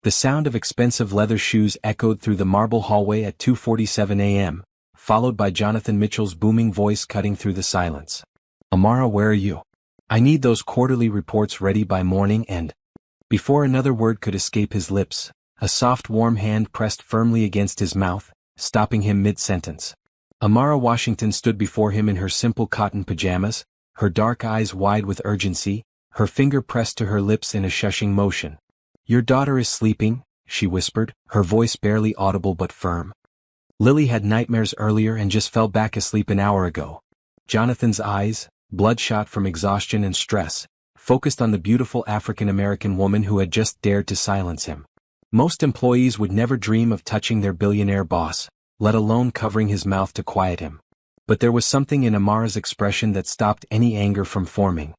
The sound of expensive leather shoes echoed through the marble hallway at 2:47 a.m., followed by Jonathan Mitchell's booming voice cutting through the silence. "Amara, where are you? I need those quarterly reports ready by morning and—" Before another word could escape his lips, a soft warm hand pressed firmly against his mouth, stopping him mid-sentence. Amara Washington stood before him in her simple cotton pajamas, her dark eyes wide with urgency, her finger pressed to her lips in a shushing motion. "Your daughter is sleeping," she whispered, her voice barely audible but firm. "Lily had nightmares earlier and just fell back asleep an hour ago." Jonathan's eyes, bloodshot from exhaustion and stress, focused on the beautiful African-American woman who had just dared to silence him. Most employees would never dream of touching their billionaire boss, let alone covering his mouth to quiet him. But there was something in Amara's expression that stopped any anger from forming.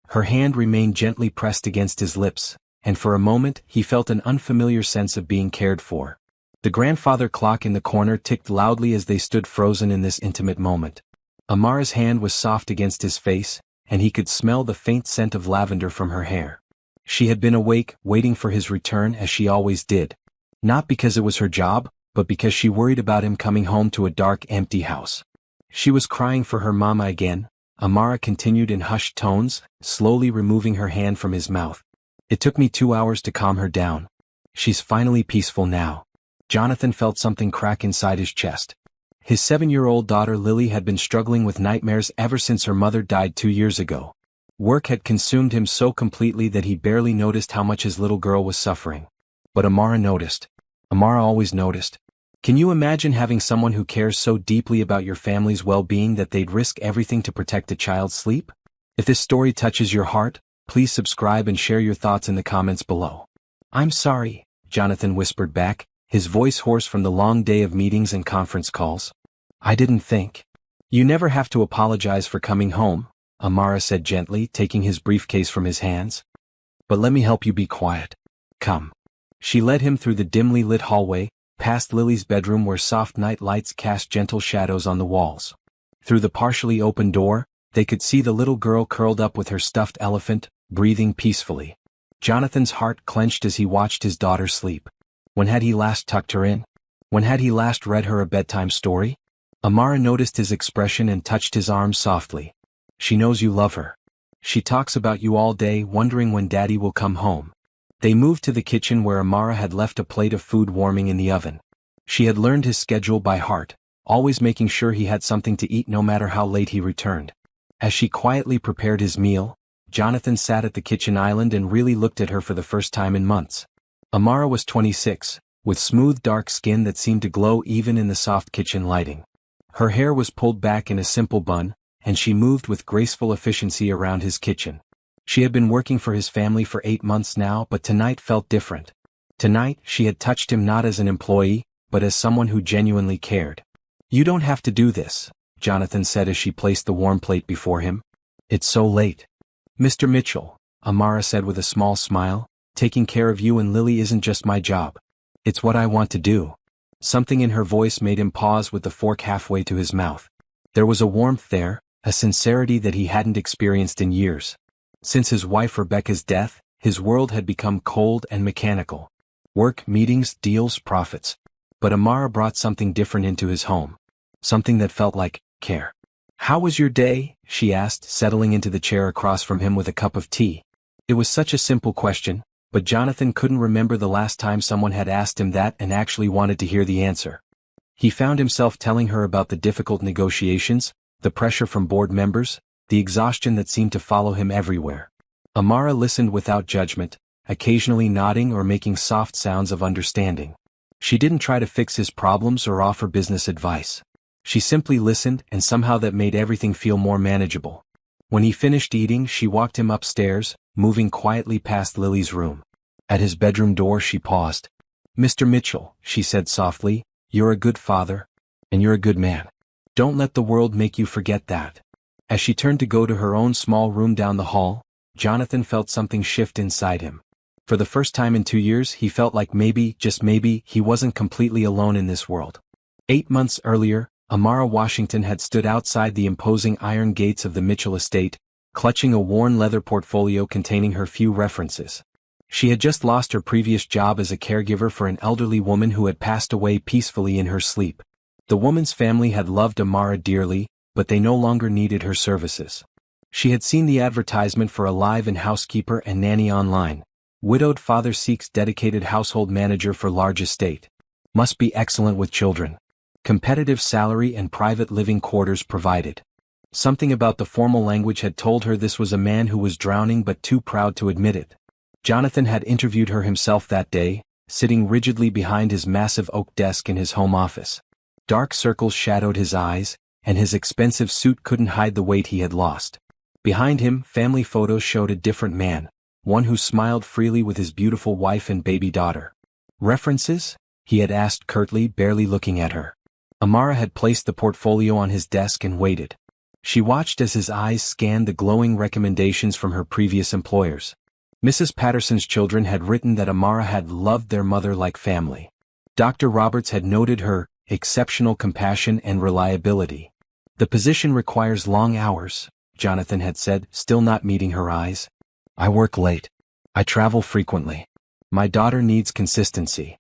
Her hand remained gently pressed against his lips, and for a moment he felt an unfamiliar sense of being cared for. The grandfather clock in the corner ticked loudly as they stood frozen in this intimate moment. Amara's hand was soft against his face, and he could smell the faint scent of lavender from her hair. She had been awake, waiting for his return as she always did. Not because it was her job, but because she worried about him coming home to a dark, empty house. She was crying for her mama again, Amara continued in hushed tones, slowly removing her hand from his mouth. "It took me 2 hours to calm her down. She's finally peaceful now." Jonathan felt something crack inside his chest. His 7-year-old daughter Lily had been struggling with nightmares ever since her mother died 2 years ago. Work had consumed him so completely that he barely noticed how much his little girl was suffering. But Amara noticed. Amara always noticed. Can you imagine having someone who cares so deeply about your family's well-being that they'd risk everything to protect a child's sleep? If this story touches your heart, please subscribe and share your thoughts in the comments below. "I'm sorry," Jonathan whispered back, his voice hoarse from the long day of meetings and conference calls. "I didn't think." "You never have to apologize for coming home," Amara said gently, taking his briefcase from his hands. "But let me help you be quiet. Come." She led him through the dimly lit hallway, past Lily's bedroom where soft night lights cast gentle shadows on the walls. Through the partially open door, they could see the little girl curled up with her stuffed elephant, breathing peacefully. Jonathan's heart clenched as he watched his daughter sleep. When had he last tucked her in? When had he last read her a bedtime story? Amara noticed his expression and touched his arm softly. "She knows you love her. She talks about you all day, wondering when Daddy will come home." They moved to the kitchen where Amara had left a plate of food warming in the oven. She had learned his schedule by heart, always making sure he had something to eat no matter how late he returned. As she quietly prepared his meal, Jonathan sat at the kitchen island and really looked at her for the first time in months. Amara was 26, with smooth dark skin that seemed to glow even in the soft kitchen lighting. Her hair was pulled back in a simple bun, and she moved with graceful efficiency around his kitchen. She had been working for his family for 8 months now, but tonight felt different. Tonight, she had touched him not as an employee, but as someone who genuinely cared. "You don't have to do this," Jonathan said as she placed the warm plate before him. "It's so late." "Mr. Mitchell," Amara said with a small smile, "taking care of you and Lily isn't just my job. It's what I want to do." Something in her voice made him pause with the fork halfway to his mouth. There was a warmth there, a sincerity that he hadn't experienced in years. Since his wife Rebecca's death, his world had become cold and mechanical. Work, meetings, deals, profits. But Amara brought something different into his home. Something that felt like care. "How was your day?" she asked, settling into the chair across from him with a cup of tea. It was such a simple question, but Jonathan couldn't remember the last time someone had asked him that and actually wanted to hear the answer. He found himself telling her about the difficult negotiations, the pressure from board members, the exhaustion that seemed to follow him everywhere. Amara listened without judgment, occasionally nodding or making soft sounds of understanding. She didn't try to fix his problems or offer business advice. She simply listened, and somehow that made everything feel more manageable. When he finished eating, she walked him upstairs, moving quietly past Lily's room. At his bedroom door she paused. "Mr. Mitchell," she said softly, "you're a good father. And you're a good man. Don't let the world make you forget that." As she turned to go to her own small room down the hall, Jonathan felt something shift inside him. For the first time in 2 years he felt like maybe, just maybe, he wasn't completely alone in this world. 8 months earlier, Amara Washington had stood outside the imposing iron gates of the Mitchell estate, clutching a worn leather portfolio containing her few references. She had just lost her previous job as a caregiver for an elderly woman who had passed away peacefully in her sleep. The woman's family had loved Amara dearly, but they no longer needed her services. She had seen the advertisement for a live-in housekeeper and nanny online. Widowed father seeks dedicated household manager for large estate. Must be excellent with children. Competitive salary and private living quarters provided. Something about the formal language had told her this was a man who was drowning but too proud to admit it. Jonathan had interviewed her himself that day, sitting rigidly behind his massive oak desk in his home office. Dark circles shadowed his eyes, and his expensive suit couldn't hide the weight he had lost. Behind him, family photos showed a different man, one who smiled freely with his beautiful wife and baby daughter. References? He had asked curtly, barely looking at her. Amara had placed the portfolio on his desk and waited. She watched as his eyes scanned the glowing recommendations from her previous employers. Mrs. Patterson's children had written that Amara had loved their mother like family. Dr. Roberts had noted her exceptional compassion and reliability. The position requires long hours, Jonathan had said, still not meeting her eyes. I work late. I travel frequently. My daughter needs consistency.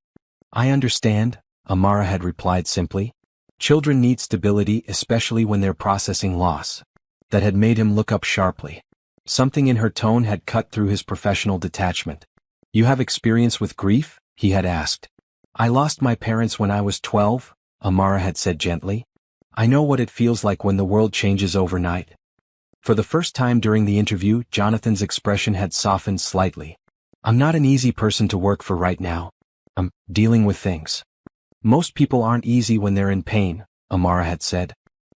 I understand, Amara had replied simply. Children need stability, especially when they're processing loss. That had made him look up sharply. Something in her tone had cut through his professional detachment. You have experience with grief? He had asked. I lost my parents when I was 12, Amara had said gently. I know what it feels like when the world changes overnight. For the first time during the interview, Jonathan's expression had softened slightly. I'm not an easy person to work for right now. I'm dealing with things. Most people aren't easy when they're in pain, Amara had said.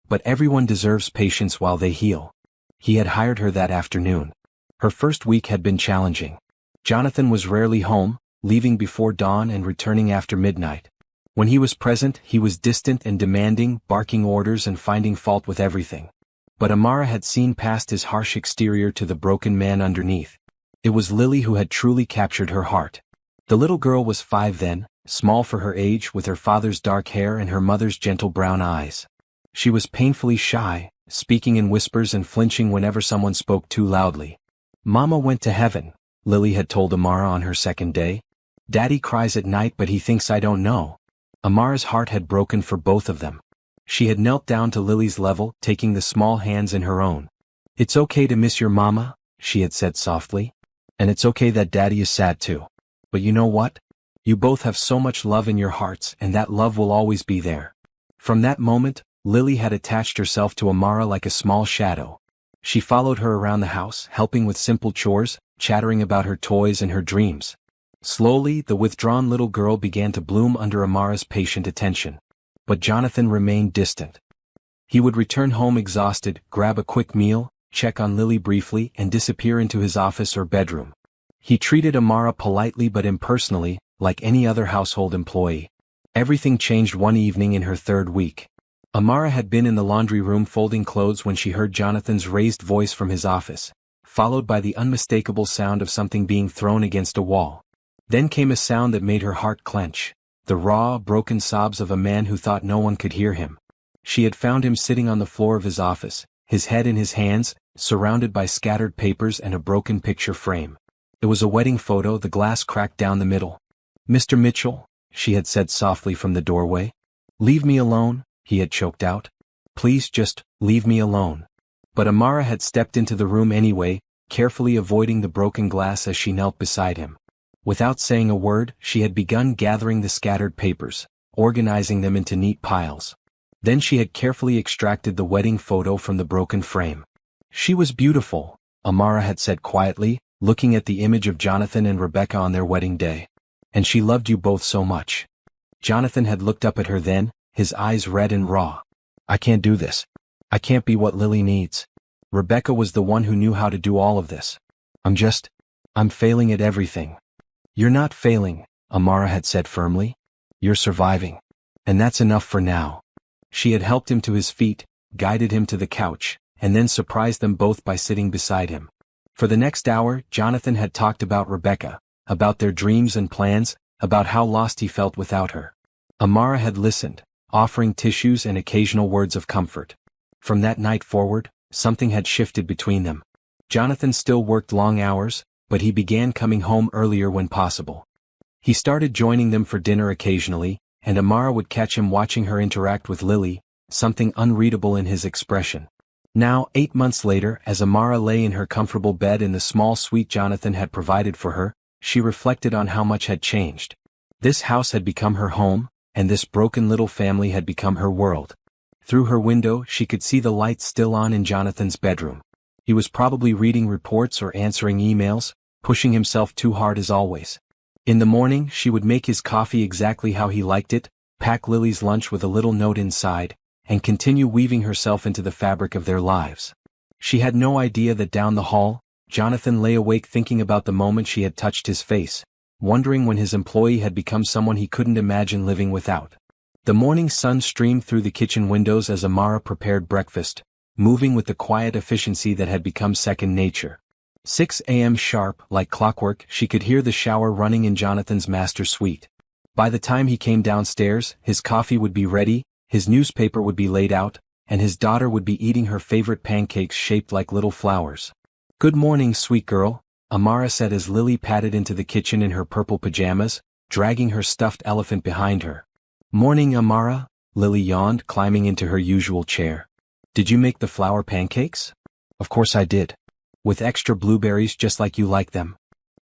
But everyone deserves patience while they heal. He had hired her that afternoon. Her first week had been challenging. Jonathan was rarely home, leaving before dawn and returning after midnight. When he was present, he was distant and demanding, barking orders and finding fault with everything. But Amara had seen past his harsh exterior to the broken man underneath. It was Lily who had truly captured her heart. The little girl was 5 then, small for her age, with her father's dark hair and her mother's gentle brown eyes. She was painfully shy, speaking in whispers and flinching whenever someone spoke too loudly. Mama went to heaven, Lily had told Amara on her second day. Daddy cries at night but he thinks I don't know. Amara's heart had broken for both of them. She had knelt down to Lily's level, taking the small hands in her own. It's okay to miss your mama, she had said softly. And it's okay that Daddy is sad too. But you know what? You both have so much love in your hearts and that love will always be there. From that moment, Lily had attached herself to Amara like a small shadow. She followed her around the house, helping with simple chores, chattering about her toys and her dreams. Slowly, the withdrawn little girl began to bloom under Amara's patient attention. But Jonathan remained distant. He would return home exhausted, grab a quick meal, check on Lily briefly, and disappear into his office or bedroom. He treated Amara politely but impersonally, like any other household employee. Everything changed one evening in her 3rd week. Amara had been in the laundry room folding clothes when she heard Jonathan's raised voice from his office, followed by the unmistakable sound of something being thrown against a wall. Then came a sound that made her heart clench, the raw, broken sobs of a man who thought no one could hear him. She had found him sitting on the floor of his office, his head in his hands, surrounded by scattered papers and a broken picture frame. It was a wedding photo, the glass cracked down the middle. Mr. Mitchell, she had said softly from the doorway. Leave me alone, he had choked out. Please just, leave me alone. But Amara had stepped into the room anyway, carefully avoiding the broken glass as she knelt beside him. Without saying a word, she had begun gathering the scattered papers, organizing them into neat piles. Then she had carefully extracted the wedding photo from the broken frame. She was beautiful, Amara had said quietly, looking at the image of Jonathan and Rebecca on their wedding day. And she loved you both so much. Jonathan had looked up at her then, his eyes red and raw. I can't do this. I can't be what Lily needs. Rebecca was the one who knew how to do all of this. I'm failing at everything. You're not failing, Amara had said firmly. You're surviving. And that's enough for now. She had helped him to his feet, guided him to the couch, and then surprised them both by sitting beside him. For the next hour, Jonathan had talked about Rebecca, about their dreams and plans, about how lost he felt without her. Amara had listened, offering tissues and occasional words of comfort. From that night forward, something had shifted between them. Jonathan still worked long hours, but he began coming home earlier when possible. He started joining them for dinner occasionally, and Amara would catch him watching her interact with Lily, something unreadable in his expression. Now, 8 months later, as Amara lay in her comfortable bed in the small suite Jonathan had provided for her, she reflected on how much had changed. This house had become her home, and this broken little family had become her world. Through her window she could see the lights still on in Jonathan's bedroom. He was probably reading reports or answering emails, pushing himself too hard as always. In the morning she would make his coffee exactly how he liked it, pack Lily's lunch with a little note inside, and continue weaving herself into the fabric of their lives. She had no idea that down the hall, Jonathan lay awake thinking about the moment she had touched his face, wondering when his employee had become someone he couldn't imagine living without. The morning sun streamed through the kitchen windows as Amara prepared breakfast, moving with the quiet efficiency that had become second nature. 6 a.m. sharp, like clockwork, she could hear the shower running in Jonathan's master suite. By the time he came downstairs, his coffee would be ready, his newspaper would be laid out, and his daughter would be eating her favorite pancakes shaped like little flowers. "Good morning, sweet girl," Amara said as Lily padded into the kitchen in her purple pajamas, dragging her stuffed elephant behind her. "Morning, Amara," Lily yawned, climbing into her usual chair. "Did you make the flour pancakes?" "Of course I did. With extra blueberries just like you like them."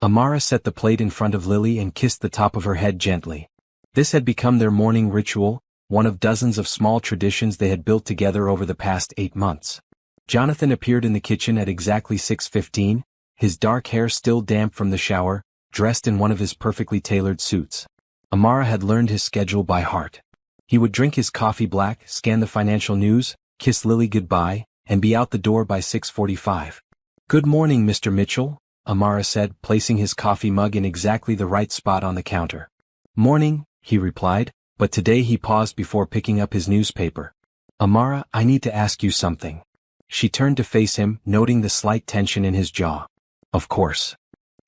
Amara set the plate in front of Lily and kissed the top of her head gently. This had become their morning ritual, one of dozens of small traditions they had built together over the past 8 months. Jonathan appeared in the kitchen at exactly 6:15, his dark hair still damp from the shower, dressed in one of his perfectly tailored suits. Amara had learned his schedule by heart. He would drink his coffee black, scan the financial news, kiss Lily goodbye, and be out the door by 6:45. "Good morning, Mr. Mitchell," Amara said, placing his coffee mug in exactly the right spot on the counter. "Morning," he replied, but today he paused before picking up his newspaper. "Amara, I need to ask you something." She turned to face him, noting the slight tension in his jaw. "Of course.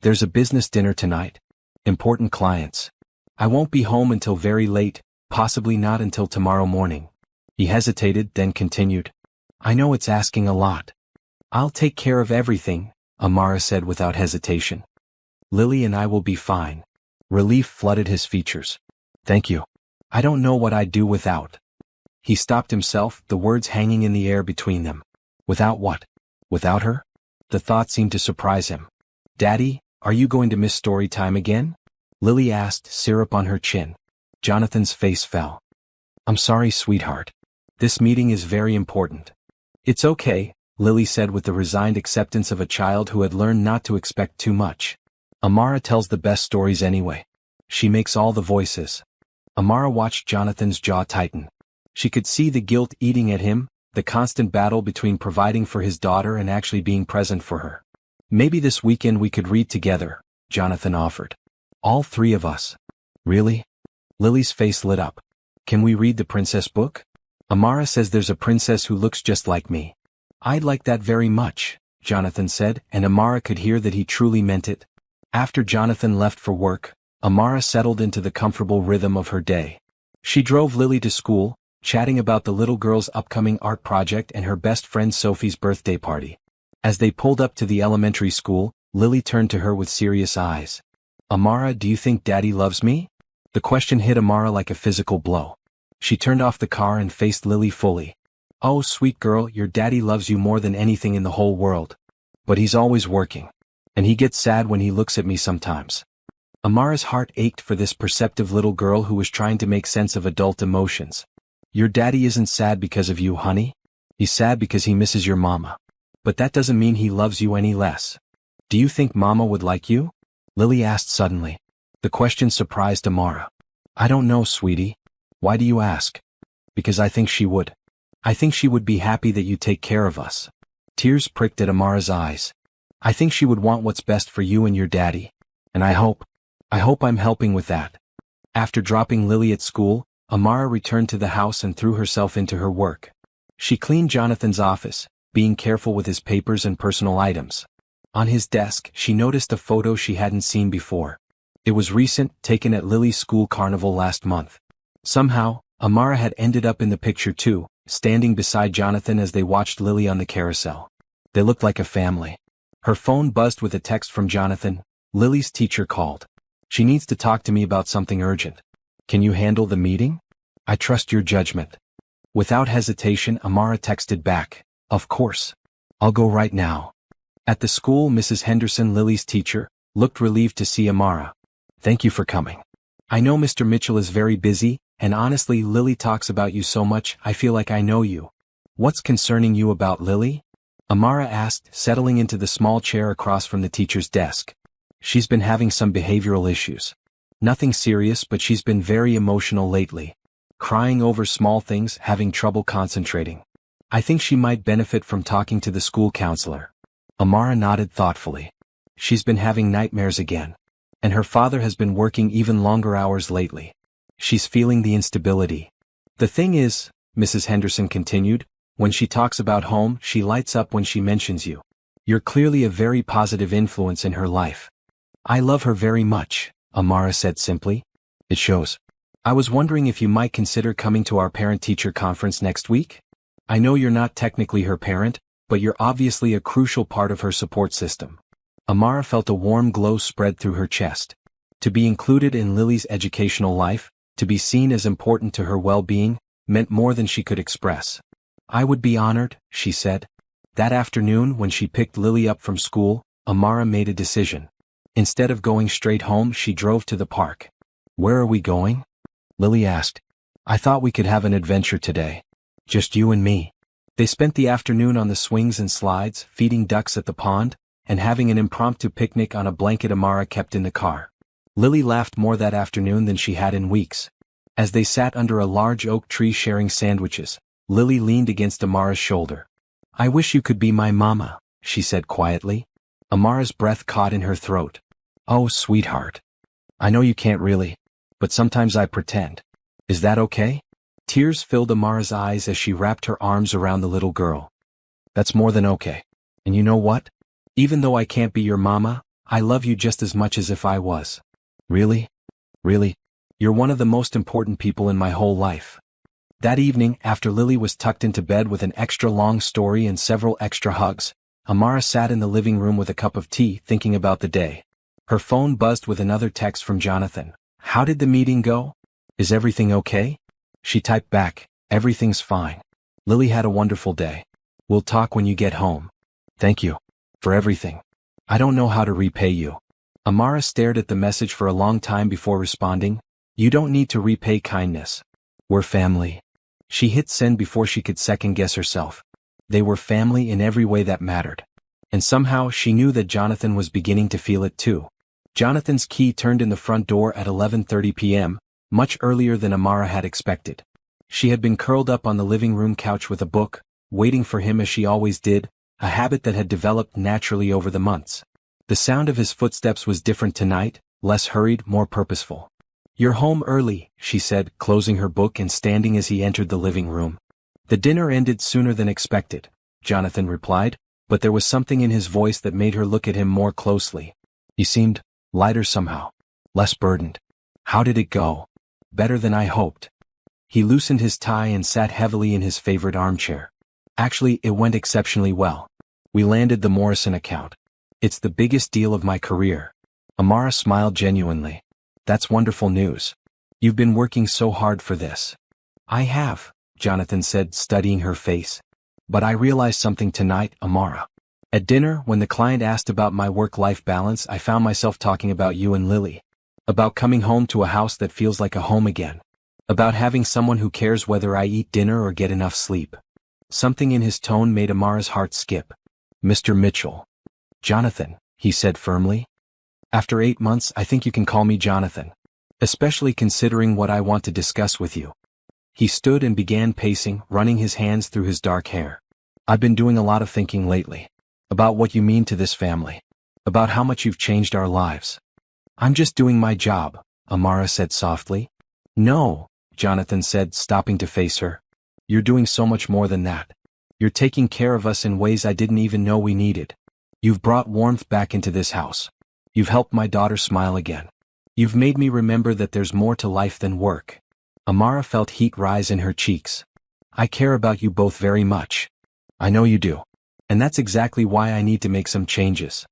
There's a business dinner tonight. Important clients. I won't be home until very late, possibly not until tomorrow morning." He hesitated, then continued. "I know it's asking a lot." "I'll take care of everything," Amara said without hesitation. "Lily and I will be fine." Relief flooded his features. "Thank you. I don't know what I'd do without." He stopped himself, the words hanging in the air between them. Without what? Without her? The thought seemed to surprise him. "Daddy, are you going to miss story time again?" Lily asked, syrup on her chin. Jonathan's face fell. "I'm sorry, sweetheart. This meeting is very important." "It's okay," Lily said with the resigned acceptance of a child who had learned not to expect too much. "Amara tells the best stories anyway. She makes all the voices." Amara watched Jonathan's jaw tighten. She could see the guilt eating at him, the constant battle between providing for his daughter and actually being present for her. "Maybe this weekend we could read together," Jonathan offered. "All 3 of us." "Really?" Lily's face lit up. "Can we read the princess book? Amara says there's a princess who looks just like me." "I'd like that very much," Jonathan said, and Amara could hear that he truly meant it. After Jonathan left for work, Amara settled into the comfortable rhythm of her day. She drove Lily to school, chatting about the little girl's upcoming art project and her best friend Sophie's birthday party. As they pulled up to the elementary school, Lily turned to her with serious eyes. "Amara, do you think Daddy loves me?" The question hit Amara like a physical blow. She turned off the car and faced Lily fully. "Oh, sweet girl, your daddy loves you more than anything in the whole world. But he's always working. And he gets sad when he looks at me sometimes." Amara's heart ached for this perceptive little girl who was trying to make sense of adult emotions. "Your daddy isn't sad because of you, honey. He's sad because he misses your mama. But that doesn't mean he loves you any less." "Do you think Mama would like you?" Lily asked suddenly. The question surprised Amara. "I don't know, sweetie." "Why do you ask?" "Because I think she would. I think she would be happy that you take care of us." Tears pricked at Amara's eyes. "I think she would want what's best for you and your daddy. And I hope I'm helping with that." After dropping Lily at school, Amara returned to the house and threw herself into her work. She cleaned Jonathan's office, being careful with his papers and personal items. On his desk, she noticed a photo she hadn't seen before. It was recent, taken at Lily's school carnival last month. Somehow, Amara had ended up in the picture too, standing beside Jonathan as they watched Lily on the carousel. They looked like a family. Her phone buzzed with a text from Jonathan. Lily's teacher called. She needs to talk to me about something urgent. Can you handle the meeting? I trust your judgment. Without hesitation, Amara texted back. Of course. I'll go right now. At the school, Mrs. Henderson, Lily's teacher, looked relieved to see Amara. Thank you for coming. I know Mr. Mitchell is very busy, and honestly, Lily talks about you so much, I feel like I know you. What's concerning you about Lily? Amara asked, settling into the small chair across from the teacher's desk. She's been having some behavioral issues. Nothing serious, but she's been very emotional lately. Crying over small things, having trouble concentrating. I think she might benefit from talking to the school counselor. Amara nodded thoughtfully. She's been having nightmares again. And her father has been working even longer hours lately. She's feeling the instability. The thing is, Mrs. Henderson continued, when she talks about home, she lights up when she mentions you. You're clearly a very positive influence in her life. I love her very much, Amara said simply. It shows. I was wondering if you might consider coming to our parent-teacher conference next week? I know you're not technically her parent, but you're obviously a crucial part of her support system. Amara felt a warm glow spread through her chest. To be included in Lily's educational life, to be seen as important to her well-being, meant more than she could express. I would be honored, she said. That afternoon, when she picked Lily up from school, Amara made a decision. Instead of going straight home, she drove to the park. Where are we going? Lily asked. I thought we could have an adventure today. Just you and me. They spent the afternoon on the swings and slides, feeding ducks at the pond, and having an impromptu picnic on a blanket Amara kept in the car. Lily laughed more that afternoon than she had in weeks. As they sat under a large oak tree sharing sandwiches, Lily leaned against Amara's shoulder. I wish you could be my mama, she said quietly. Amara's breath caught in her throat. Oh, sweetheart. I know you can't really, but sometimes I pretend. Is that okay? Tears filled Amara's eyes as she wrapped her arms around the little girl. That's more than okay. And you know what? Even though I can't be your mama, I love you just as much as if I was. Really? Really? You're one of the most important people in my whole life. That evening, after Lily was tucked into bed with an extra long story and several extra hugs, Amara sat in the living room with a cup of tea thinking about the day. Her phone buzzed with another text from Jonathan. How did the meeting go? Is everything okay? She typed back, everything's fine. Lily had a wonderful day. We'll talk when you get home. Thank you. For everything. I don't know how to repay you. Amara stared at the message for a long time before responding. You don't need to repay kindness. We're family. She hit send before she could second-guess herself. They were family in every way that mattered. And somehow she knew that Jonathan was beginning to feel it too. Jonathan's key turned in the front door at 11:30 p.m., much earlier than Amara had expected. She had been curled up on the living room couch with a book, waiting for him as she always did, a habit that had developed naturally over the months. The sound of his footsteps was different tonight, less hurried, more purposeful. You're home early, she said, closing her book and standing as he entered the living room. The dinner ended sooner than expected, Jonathan replied, but there was something in his voice that made her look at him more closely. He seemed lighter somehow, less burdened. How did it go? Better than I hoped. He loosened his tie and sat heavily in his favorite armchair. Actually, it went exceptionally well. We landed the Morrison account. It's the biggest deal of my career. Amara smiled genuinely. That's wonderful news. You've been working so hard for this. I have, Jonathan said, studying her face. But I realized something tonight, Amara. At dinner, when the client asked about my work-life balance, I found myself talking about you and Lily. About coming home to a house that feels like a home again. About having someone who cares whether I eat dinner or get enough sleep. Something in his tone made Amara's heart skip. Mr. Mitchell. Jonathan, he said firmly. After 8 months, I think you can call me Jonathan. Especially considering what I want to discuss with you. He stood and began pacing, running his hands through his dark hair. I've been doing a lot of thinking lately. About what you mean to this family. About how much you've changed our lives. I'm just doing my job, Amara said softly. No, Jonathan said, stopping to face her. You're doing so much more than that. You're taking care of us in ways I didn't even know we needed. You've brought warmth back into this house. You've helped my daughter smile again. You've made me remember that there's more to life than work. Amara felt heat rise in her cheeks. I care about you both very much. I know you do. And that's exactly why I need to make some changes.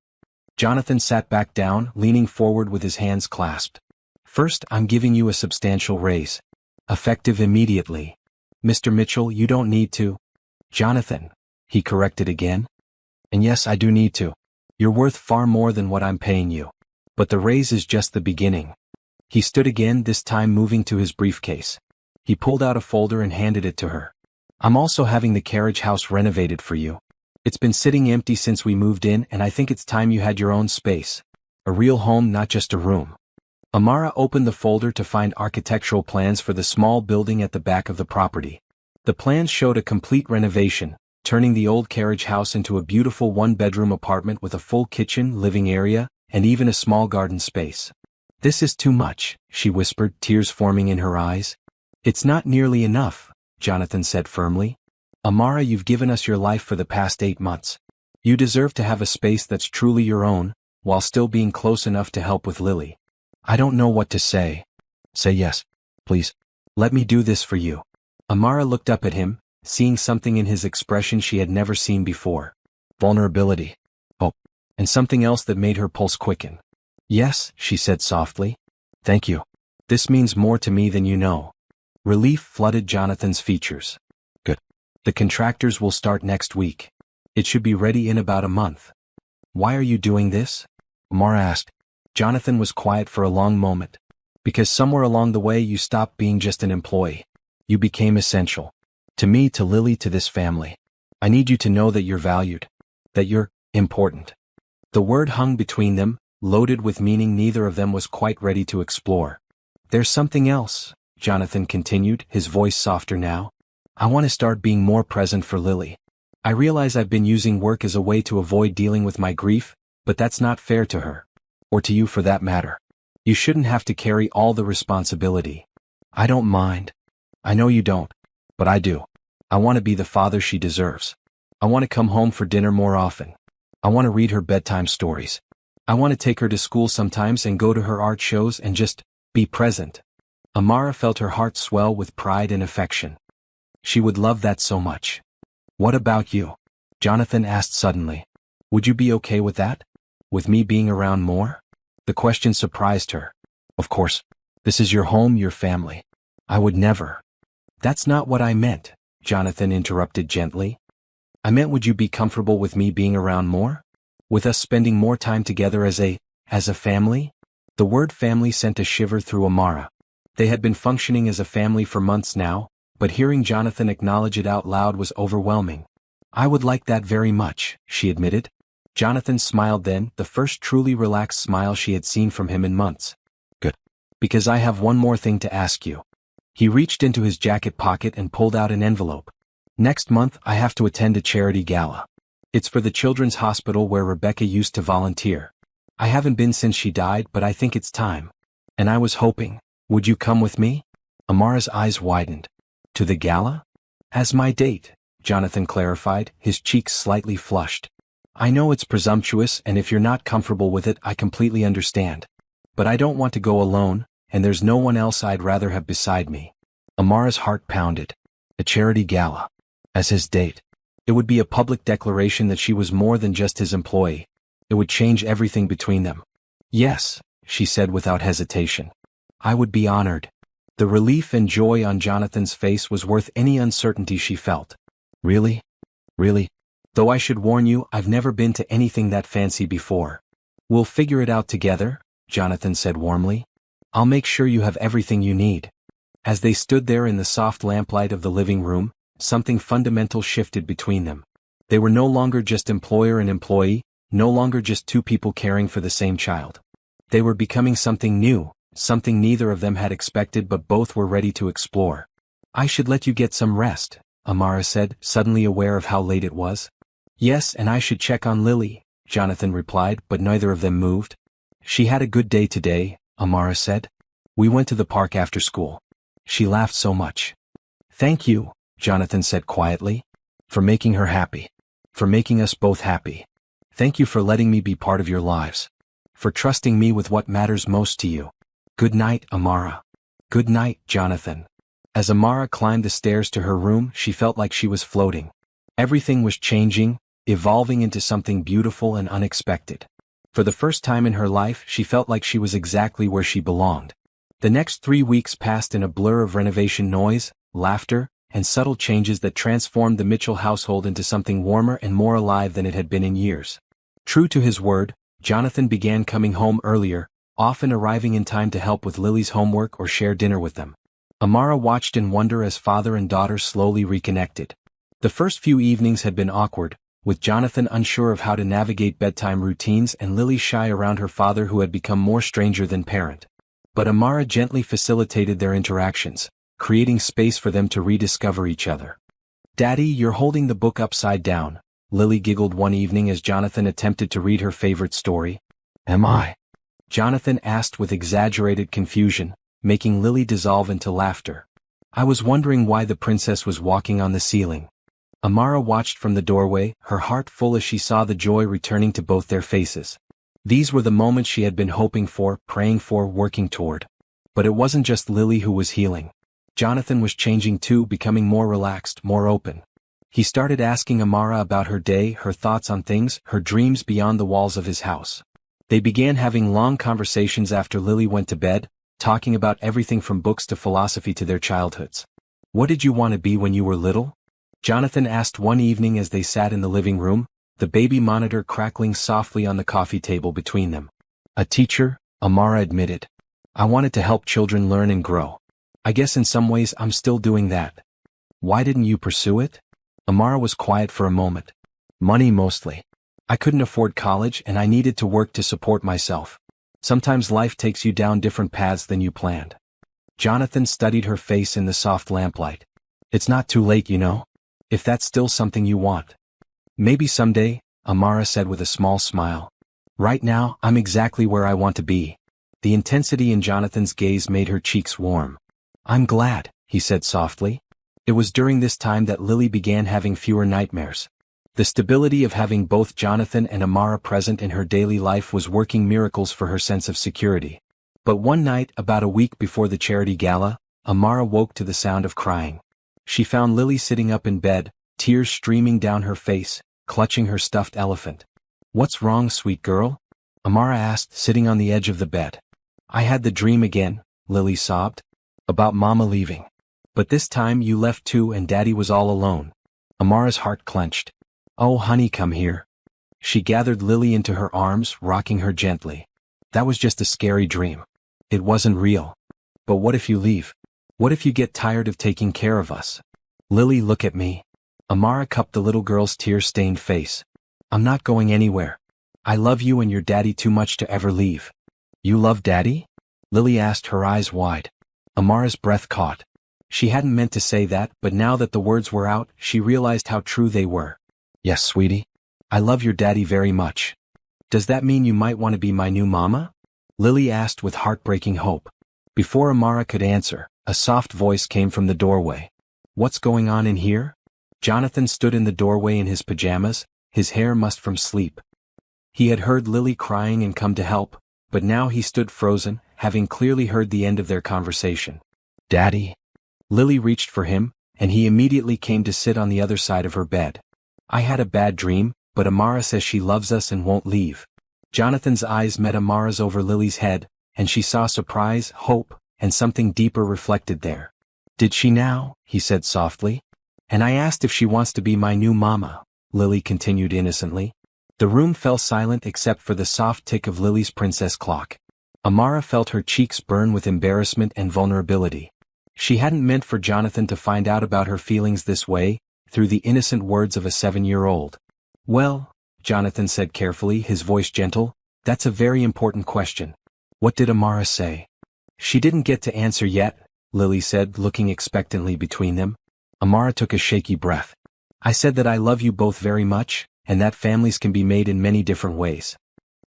Jonathan sat back down, leaning forward with his hands clasped. First, I'm giving you a substantial raise. Effective immediately. Mr. Mitchell, you don't need to. Jonathan, he corrected again. And yes, I do need to. You're worth far more than what I'm paying you. But the raise is just the beginning. He stood again, this time moving to his briefcase. He pulled out a folder and handed it to her. I'm also having the carriage house renovated for you. It's been sitting empty since we moved in, and I think it's time you had your own space. A real home, not just a room. Amara opened the folder to find architectural plans for the small building at the back of the property. The plans showed a complete renovation, turning the old carriage house into a beautiful one-bedroom apartment with a full kitchen, living area, and even a small garden space. This is too much, she whispered, tears forming in her eyes. It's not nearly enough, Jonathan said firmly. Amara, you've given us your life for the past 8 months. You deserve to have a space that's truly your own, while still being close enough to help with Lily. I don't know what to say. Say yes, please. Let me do this for you. Amara looked up at him, seeing something in his expression she had never seen before. Vulnerability. Hope. And something else that made her pulse quicken. Yes, she said softly. Thank you. This means more to me than you know. Relief flooded Jonathan's features. Good. The contractors will start next week. It should be ready in about a month. Why are you doing this? Amara asked. Jonathan was quiet for a long moment. Because somewhere along the way you stopped being just an employee. You became essential. To me, to Lily, to this family. I need you to know that you're valued. That you're important. The word hung between them, loaded with meaning neither of them was quite ready to explore. There's something else, Jonathan continued, his voice softer now. I want to start being more present for Lily. I realize I've been using work as a way to avoid dealing with my grief, but that's not fair to her. Or to you for that matter. You shouldn't have to carry all the responsibility. I don't mind. I know you don't. But I do. I want to be the father she deserves. I want to come home for dinner more often. I want to read her bedtime stories. I want to take her to school sometimes and go to her art shows and just be present. Amara felt her heart swell with pride and affection. She would love that so much. What about you? Jonathan asked suddenly. Would you be okay with that? With me being around more? The question surprised her. Of course. This is your home, your family. I would never. That's not what I meant, Jonathan interrupted gently. I meant, would you be comfortable with me being around more? With us spending more time together as a family? The word family sent a shiver through Amara. They had been functioning as a family for months now, but hearing Jonathan acknowledge it out loud was overwhelming. I would like that very much, she admitted. Jonathan smiled then, the first truly relaxed smile she had seen from him in months. Good. Because I have one more thing to ask you. He reached into his jacket pocket and pulled out an envelope. Next month I have to attend a charity gala. It's for the children's hospital where Rebecca used to volunteer. I haven't been since she died, but I think it's time. And I was hoping, would you come with me? Amara's eyes widened. To the gala? As my date, Jonathan clarified, his cheeks slightly flushed. I know it's presumptuous, and if you're not comfortable with it, I completely understand. But I don't want to go alone, and there's no one else I'd rather have beside me. Amara's heart pounded. A charity gala. As his date. It would be a public declaration that she was more than just his employee. It would change everything between them. Yes, she said without hesitation. I would be honored. The relief and joy on Jonathan's face was worth any uncertainty she felt. Really? Really? Though I should warn you, I've never been to anything that fancy before. We'll figure it out together, Jonathan said warmly. I'll make sure you have everything you need. As they stood there in the soft lamplight of the living room, something fundamental shifted between them. They were no longer just employer and employee, no longer just two people caring for the same child. They were becoming something new, something neither of them had expected but both were ready to explore. I should let you get some rest, Amara said, suddenly aware of how late it was. Yes, and I should check on Lily, Jonathan replied, but neither of them moved. She had a good day today, Amara said. We went to the park after school. She laughed so much. Thank you, Jonathan said quietly. For making her happy. For making us both happy. Thank you for letting me be part of your lives. For trusting me with what matters most to you. Good night, Amara. Good night, Jonathan. As Amara climbed the stairs to her room, she felt like she was floating. Everything was changing, evolving into something beautiful and unexpected. For the first time in her life, she felt like she was exactly where she belonged. The next 3 weeks passed in a blur of renovation noise, laughter, and subtle changes that transformed the Mitchell household into something warmer and more alive than it had been in years. True to his word, Jonathan began coming home earlier, often arriving in time to help with Lily's homework or share dinner with them. Amara watched in wonder as father and daughter slowly reconnected. The first few evenings had been awkward, with Jonathan unsure of how to navigate bedtime routines and Lily shy around her father who had become more stranger than parent. But Amara gently facilitated their interactions, creating space for them to rediscover each other. "Daddy, you're holding the book upside down," Lily giggled one evening as Jonathan attempted to read her favorite story. "Am I?" Jonathan asked with exaggerated confusion, making Lily dissolve into laughter. "I was wondering why the princess was walking on the ceiling." Amara watched from the doorway, her heart full as she saw the joy returning to both their faces. These were the moments she had been hoping for, praying for, working toward. But it wasn't just Lily who was healing. Jonathan was changing too, becoming more relaxed, more open. He started asking Amara about her day, her thoughts on things, her dreams beyond the walls of his house. They began having long conversations after Lily went to bed, talking about everything from books to philosophy to their childhoods. "What did you want to be when you were little?" Jonathan asked one evening as they sat in the living room, the baby monitor crackling softly on the coffee table between them. "A teacher," Amara admitted. "I wanted to help children learn and grow. I guess in some ways I'm still doing that." "Why didn't you pursue it?" Amara was quiet for a moment. "Money mostly. I couldn't afford college and I needed to work to support myself. Sometimes life takes you down different paths than you planned." Jonathan studied her face in the soft lamplight. "It's not too late, you know. If that's still something you want." "Maybe someday," Amara said with a small smile. "Right now, I'm exactly where I want to be." The intensity in Jonathan's gaze made her cheeks warm. "I'm glad," he said softly. It was during this time that Lily began having fewer nightmares. The stability of having both Jonathan and Amara present in her daily life was working miracles for her sense of security. But one night, about a week before the charity gala, Amara woke to the sound of crying. She found Lily sitting up in bed, tears streaming down her face, clutching her stuffed elephant. "What's wrong, sweet girl?" Amara asked, sitting on the edge of the bed. "I had the dream again," Lily sobbed. "About Mama leaving. But this time you left too and Daddy was all alone." Amara's heart clenched. "Oh honey, come here." She gathered Lily into her arms, rocking her gently. "That was just a scary dream. It wasn't real. But what if you leave? What if you get tired of taking care of us?" "Lily, look at me." Amara cupped the little girl's tear-stained face. "I'm not going anywhere. I love you and your daddy too much to ever leave." "You love Daddy?" Lily asked, her eyes wide. Amara's breath caught. She hadn't meant to say that, but now that the words were out, she realized how true they were. "Yes, sweetie. I love your daddy very much." "Does that mean you might want to be my new mama?" Lily asked with heartbreaking hope. Before Amara could answer, a soft voice came from the doorway. "What's going on in here?" Jonathan stood in the doorway in his pajamas, his hair mussed from sleep. He had heard Lily crying and come to help, but now he stood frozen, having clearly heard the end of their conversation. "Daddy?" Lily reached for him, and he immediately came to sit on the other side of her bed. "I had a bad dream, but Amara says she loves us and won't leave." Jonathan's eyes met Amara's over Lily's head, and she saw surprise, hope, and something deeper reflected there. "Did she now?" he said softly. "And I asked if she wants to be my new mama," Lily continued innocently. The room fell silent except for the soft tick of Lily's princess clock. Amara felt her cheeks burn with embarrassment and vulnerability. She hadn't meant for Jonathan to find out about her feelings this way, through the innocent words of a 7-year-old. "Well," Jonathan said carefully, his voice gentle, "that's a very important question. What did Amara say?" "She didn't get to answer yet," Lily said, looking expectantly between them. Amara took a shaky breath. "I said that I love you both very much, and that families can be made in many different ways."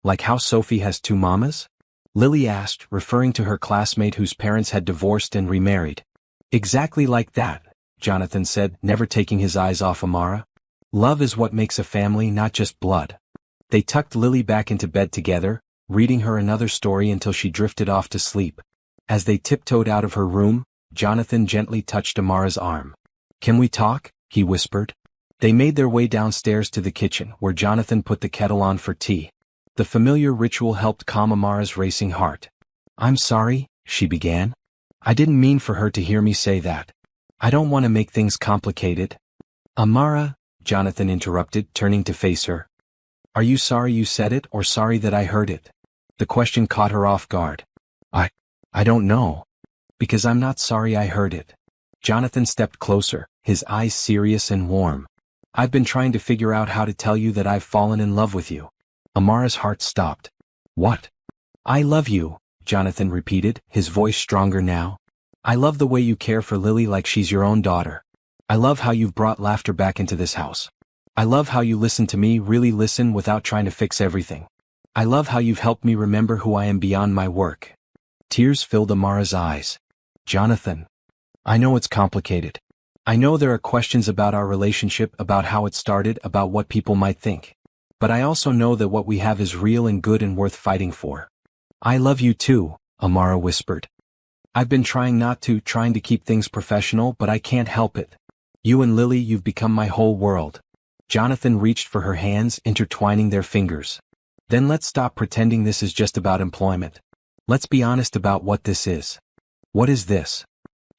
"Like how Sophie has 2 mamas?" Lily asked, referring to her classmate whose parents had divorced and remarried. "Exactly like that," Jonathan said, never taking his eyes off Amara. "Love is what makes a family, not just blood." They tucked Lily back into bed together, reading her another story until she drifted off to sleep. As they tiptoed out of her room, Jonathan gently touched Amara's arm. "Can we talk?" he whispered. They made their way downstairs to the kitchen where Jonathan put the kettle on for tea. The familiar ritual helped calm Amara's racing heart. "I'm sorry," she began. "I didn't mean for her to hear me say that. I don't want to make things complicated." "Amara," Jonathan interrupted, turning to face her. "Are you sorry you said it or sorry that I heard it?" The question caught her off guard. I don't know. Because I'm not sorry I heard it." Jonathan stepped closer, his eyes serious and warm. "I've been trying to figure out how to tell you that I've fallen in love with you." Amara's heart stopped. "What?" "I love you," Jonathan repeated, his voice stronger now. "I love the way you care for Lily like she's your own daughter. I love how you've brought laughter back into this house. I love how you listen to me, really listen without trying to fix everything. I love how you've helped me remember who I am beyond my work." Tears filled Amara's eyes. "Jonathan, I know it's complicated. I know there are questions about our relationship, about how it started, about what people might think. But I also know that what we have is real and good and worth fighting for." "I love you too," Amara whispered. "I've been trying to keep things professional, but I can't help it. You and Lily, you've become my whole world." Jonathan reached for her hands, intertwining their fingers. "Then let's stop pretending this is just about employment. Let's be honest about what this is." "What is this?"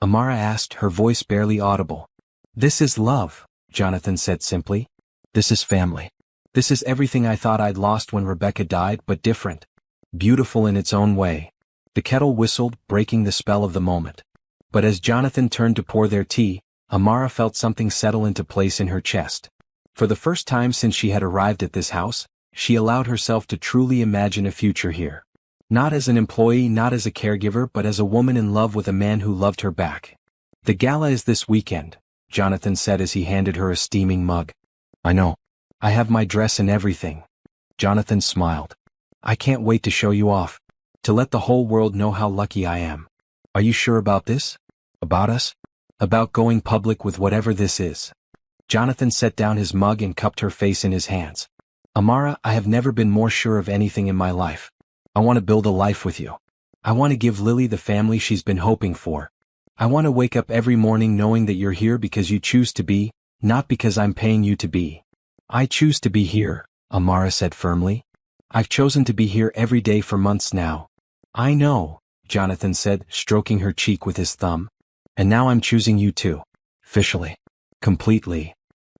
Amara asked, her voice barely audible. "This is love," Jonathan said simply. "This is family. This is everything I thought I'd lost when Rebecca died, but different. Beautiful in its own way." The kettle whistled, breaking the spell of the moment. But as Jonathan turned to pour their tea, Amara felt something settle into place in her chest. For the first time since she had arrived at this house, she allowed herself to truly imagine a future here. Not as an employee, not as a caregiver, but as a woman in love with a man who loved her back. "The gala is this weekend," Jonathan said as he handed her a steaming mug. "I know. I have my dress and everything." Jonathan smiled. "I can't wait to show you off. To let the whole world know how lucky I am." "Are you sure about this? About us? About going public with whatever this is?" Jonathan set down his mug and cupped her face in his hands. "Amara, I have never been more sure of anything in my life. I want to build a life with you. I want to give Lily the family she's been hoping for. I want to wake up every morning knowing that you're here because you choose to be, not because I'm paying you to be." "I choose to be here," Amara said firmly. "I've chosen to be here every day for months now." "I know," Jonathan said, stroking her cheek with his thumb. "And now I'm choosing you too. Officially. Completely."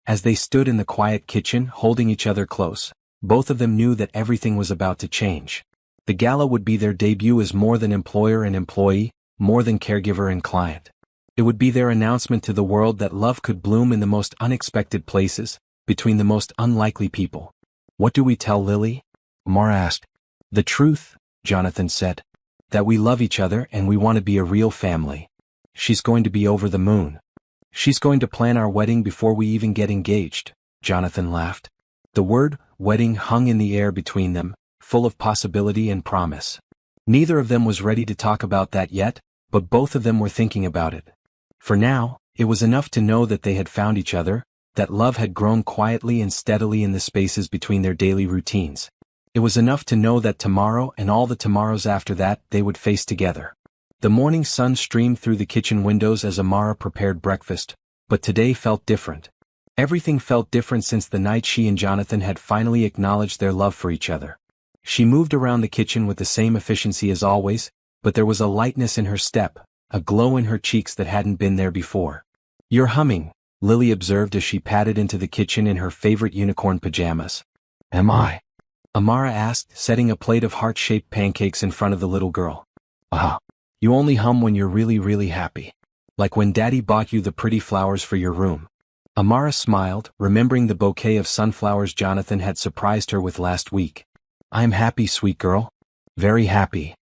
As they stood in the quiet kitchen, holding each other close, both of them knew that everything was about to change. The gala would be their debut as more than employer and employee, more than caregiver and client. It would be their announcement to the world that love could bloom in the most unexpected places, between the most unlikely people. "What do we tell Lily?" Amara asked. "The truth," Jonathan said. "That we love each other and we want to be a real family. She's going to be over the moon. She's going to plan our wedding before we even get engaged," Jonathan laughed. The word wedding hung in the air between them, full of possibility and promise. Neither of them was ready to talk about that yet, but both of them were thinking about it. For now, it was enough to know that they had found each other, that love had grown quietly and steadily in the spaces between their daily routines. It was enough to know that tomorrow and all the tomorrows after that they would face together. The morning sun streamed through the kitchen windows as Amara prepared breakfast, but today felt different. Everything felt different since the night she and Jonathan had finally acknowledged their love for each other. She moved around the kitchen with the same efficiency as always, but there was a lightness in her step, a glow in her cheeks that hadn't been there before. "You're humming," Lily observed as she padded into the kitchen in her favorite unicorn pajamas. "Am I?" Amara asked, setting a plate of heart-shaped pancakes in front of the little girl. You only hum when you're really, really happy. Like when Daddy bought you the pretty flowers for your room." Amara smiled, remembering the bouquet of sunflowers Jonathan had surprised her with last week. "I'm happy, sweet girl. Very happy."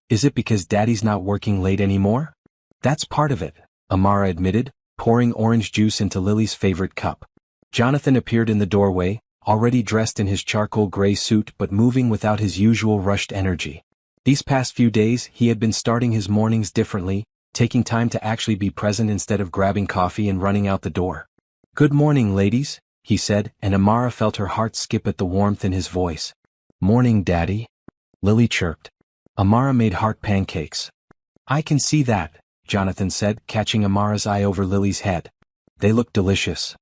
"Is it because Daddy's not working late anymore?" "That's part of it," Amara admitted, pouring orange juice into Lily's favorite cup. Jonathan appeared in the doorway, already dressed in his charcoal gray suit but moving without his usual rushed energy. These past few days, he had been starting his mornings differently, taking time to actually be present instead of grabbing coffee and running out the door. "Good morning, ladies," he said, and Amara felt her heart skip at the warmth in his voice. "Morning, Daddy," Lily chirped. Amara made heart pancakes. "I can see that," Jonathan said, catching Amara's eye over Lily's head. "They look delicious."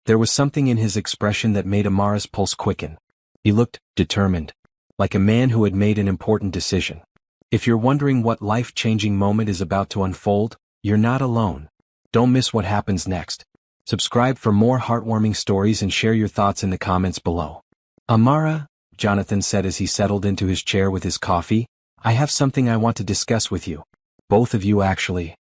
There was something in his expression that made Amara's pulse quicken. He looked determined, like a man who had made an important decision. If you're wondering what life-changing moment is about to unfold, you're not alone. Don't miss what happens next. Subscribe for more heartwarming stories and share your thoughts in the comments below. Amara, Jonathan said as he settled into his chair with his coffee, I have something I want to discuss with you. Both of you actually.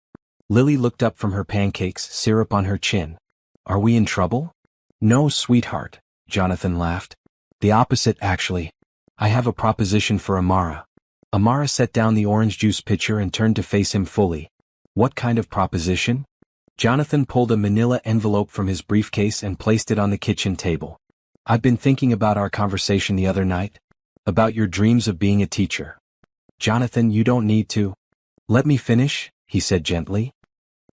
Lily looked up from her pancakes, syrup on her chin. Are we in trouble? No, sweetheart, Jonathan laughed. The opposite, actually. I have a proposition for Amara. Amara set down the orange juice pitcher and turned to face him fully. What kind of proposition? Jonathan pulled a manila envelope from his briefcase and placed it on the kitchen table. I've been thinking about our conversation the other night. About your dreams of being a teacher. Jonathan, you don't need to. Let me finish, he said gently.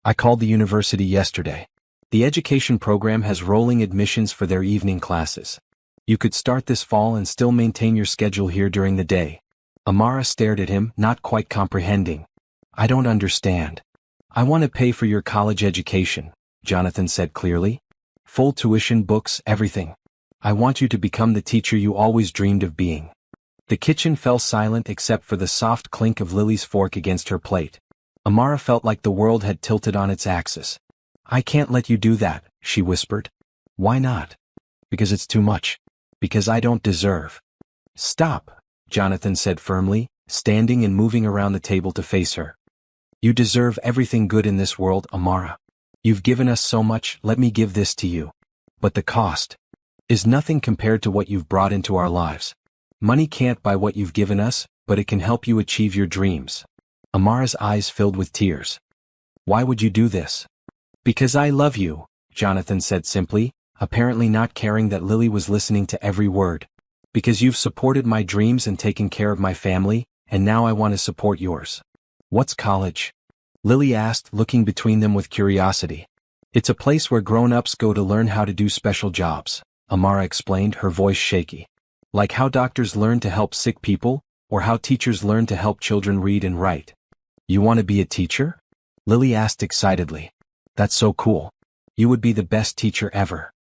I called the university yesterday. The education program has rolling admissions for their evening classes. You could start this fall and still maintain your schedule here during the day. Amara stared at him, not quite comprehending. I don't understand. I want to pay for your college education, Jonathan said clearly. Full tuition, books, everything. I want you to become the teacher you always dreamed of being. The kitchen fell silent except for the soft clink of Lily's fork against her plate. Amara felt like the world had tilted on its axis. I can't let you do that, she whispered. Why not? Because it's too much. Because I don't deserve. Stop, Jonathan said firmly, standing and moving around the table to face her. You deserve everything good in this world, Amara. You've given us so much, let me give this to you. But the cost is nothing compared to what you've brought into our lives. Money can't buy what you've given us, but it can help you achieve your dreams. Amara's eyes filled with tears. Why would you do this? Because I love you, Jonathan said simply, apparently not caring that Lily was listening to every word. Because you've supported my dreams and taken care of my family, and now I want to support yours. What's college? Lily asked, looking between them with curiosity. It's a place where grown-ups go to learn how to do special jobs, Amara explained, her voice shaky. Like how doctors learn to help sick people, or how teachers learn to help children read and write. You want to be a teacher? Lily asked excitedly. That's so cool. You would be the best teacher ever.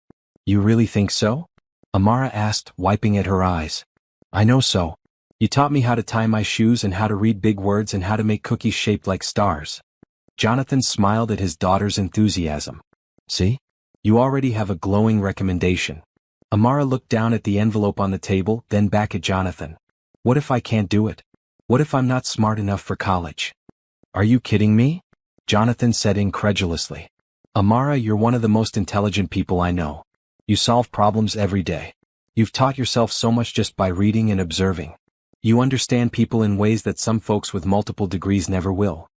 You really think so? Amara asked, wiping at her eyes. I know so. You taught me how to tie my shoes and how to read big words and how to make cookies shaped like stars. Jonathan smiled at his daughter's enthusiasm. See? You already have a glowing recommendation. Amara looked down at the envelope on the table, then back at Jonathan. What if I can't do it? What if I'm not smart enough for college? Are you kidding me? Jonathan said incredulously. Amara, you're one of the most intelligent people I know. You solve problems every day. You've taught yourself so much just by reading and observing. You understand people in ways that some folks with multiple degrees never will.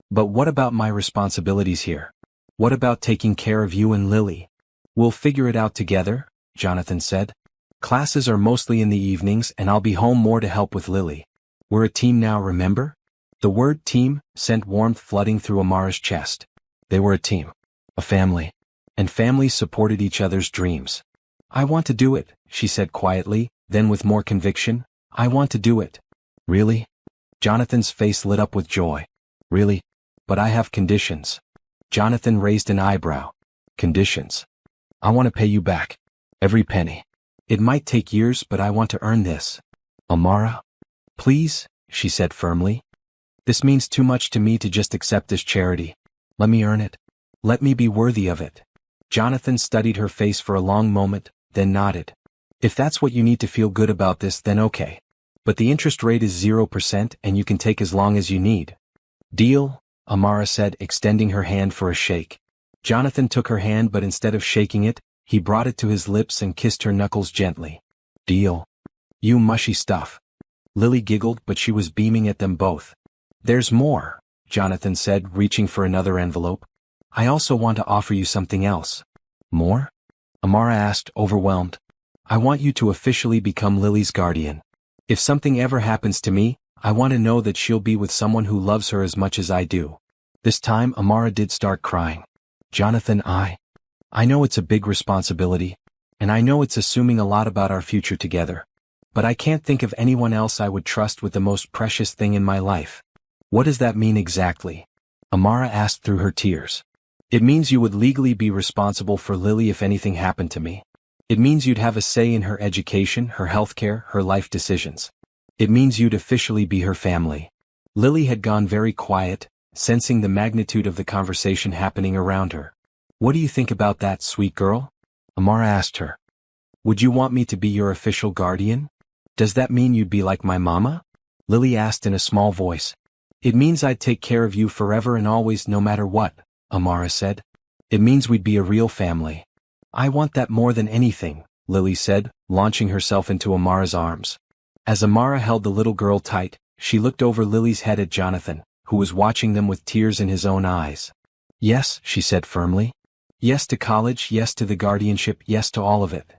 But what about my responsibilities here? What about taking care of you and Lily? We'll figure it out together, Jonathan said. Classes are mostly in the evenings and I'll be home more to help with Lily. We're a team now, remember? The word team sent warmth flooding through Amara's chest. They were a team. A family. And families supported each other's dreams. I want to do it, she said quietly, then with more conviction. I want to do it. Really? Jonathan's face lit up with joy. Really? But I have conditions. Jonathan raised an eyebrow. Conditions? I want to pay you back. Every penny. It might take years, but I want to earn this. Amara? Please, she said firmly. This means too much to me to just accept this charity. Let me earn it. Let me be worthy of it. Jonathan studied her face for a long moment, then nodded. If that's what you need to feel good about this, then okay. But the interest rate is 0% and you can take as long as you need. Deal, Amara said, extending her hand for a shake. Jonathan took her hand, but instead of shaking it, he brought it to his lips and kissed her knuckles gently. Deal. You mushy stuff. Lily giggled, but she was beaming at them both. There's more, Jonathan said, reaching for another envelope. I also want to offer you something else. More? Amara asked, overwhelmed. I want you to officially become Lily's guardian. If something ever happens to me, I want to know that she'll be with someone who loves her as much as I do. This time Amara did start crying. Jonathan, I know it's a big responsibility, and I know it's assuming a lot about our future together. But I can't think of anyone else I would trust with the most precious thing in my life. What does that mean exactly? Amara asked through her tears. It means you would legally be responsible for Lily if anything happened to me. It means you'd have a say in her education, her healthcare, her life decisions. It means you'd officially be her family. Lily had gone very quiet, sensing the magnitude of the conversation happening around her. What do you think about that, sweet girl? Amara asked her. Would you want me to be your official guardian? Does that mean you'd be like my mama? Lily asked in a small voice. It means I'd take care of you forever and always no matter what, Amara said. It means we'd be a real family. I want that more than anything, Lily said, launching herself into Amara's arms. As Amara held the little girl tight, she looked over Lily's head at Jonathan, who was watching them with tears in his own eyes. Yes, she said firmly. Yes to college, yes to the guardianship, yes to all of it.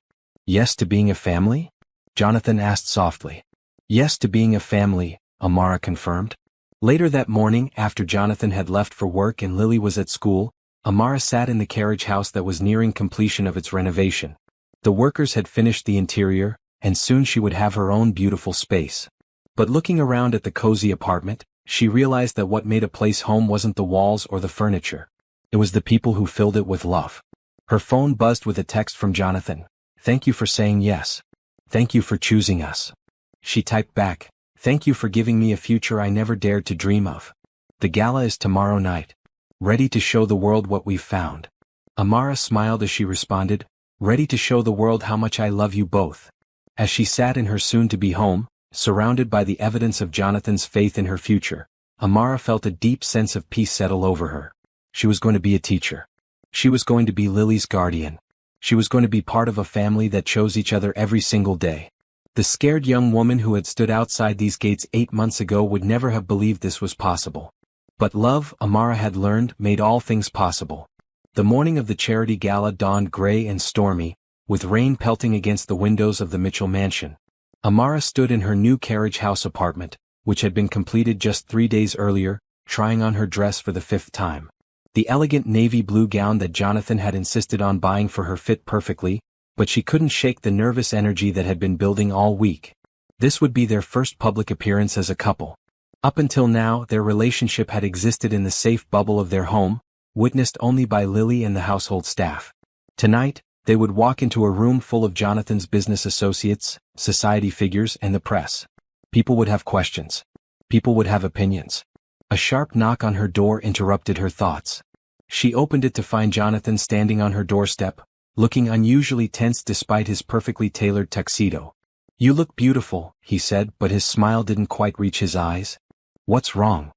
Yes to being a family? Jonathan asked softly. Yes to being a family, Amara confirmed. Later that morning, after Jonathan had left for work and Lily was at school, Amara sat in the carriage house that was nearing completion of its renovation. The workers had finished the interior, and soon she would have her own beautiful space. But looking around at the cozy apartment, she realized that what made a place home wasn't the walls or the furniture. It was the people who filled it with love. Her phone buzzed with a text from Jonathan. Thank you for saying yes. Thank you for choosing us. She typed back, thank you for giving me a future I never dared to dream of. The gala is tomorrow night. Ready to show the world what we've found. Amara smiled as she responded, ready to show the world how much I love you both. As she sat in her soon-to-be home, surrounded by the evidence of Jonathan's faith in her future, Amara felt a deep sense of peace settle over her. She was going to be a teacher. She was going to be Lily's guardian. She was going to be part of a family that chose each other every single day. The scared young woman who had stood outside these gates 8 months ago would never have believed this was possible. But love, Amara had learned, made all things possible. The morning of the charity gala dawned gray and stormy, with rain pelting against the windows of the Mitchell mansion. Amara stood in her new carriage house apartment, which had been completed just 3 days earlier, trying on her dress for the 5th time. The elegant navy blue gown that Jonathan had insisted on buying for her fit perfectly, but she couldn't shake the nervous energy that had been building all week. This would be their first public appearance as a couple. Up until now, their relationship had existed in the safe bubble of their home, witnessed only by Lily and the household staff. Tonight, they would walk into a room full of Jonathan's business associates, society figures, and the press. People would have questions. People would have opinions. A sharp knock on her door interrupted her thoughts. She opened it to find Jonathan standing on her doorstep, looking unusually tense despite his perfectly tailored tuxedo. You look beautiful, he said, but his smile didn't quite reach his eyes. What's wrong?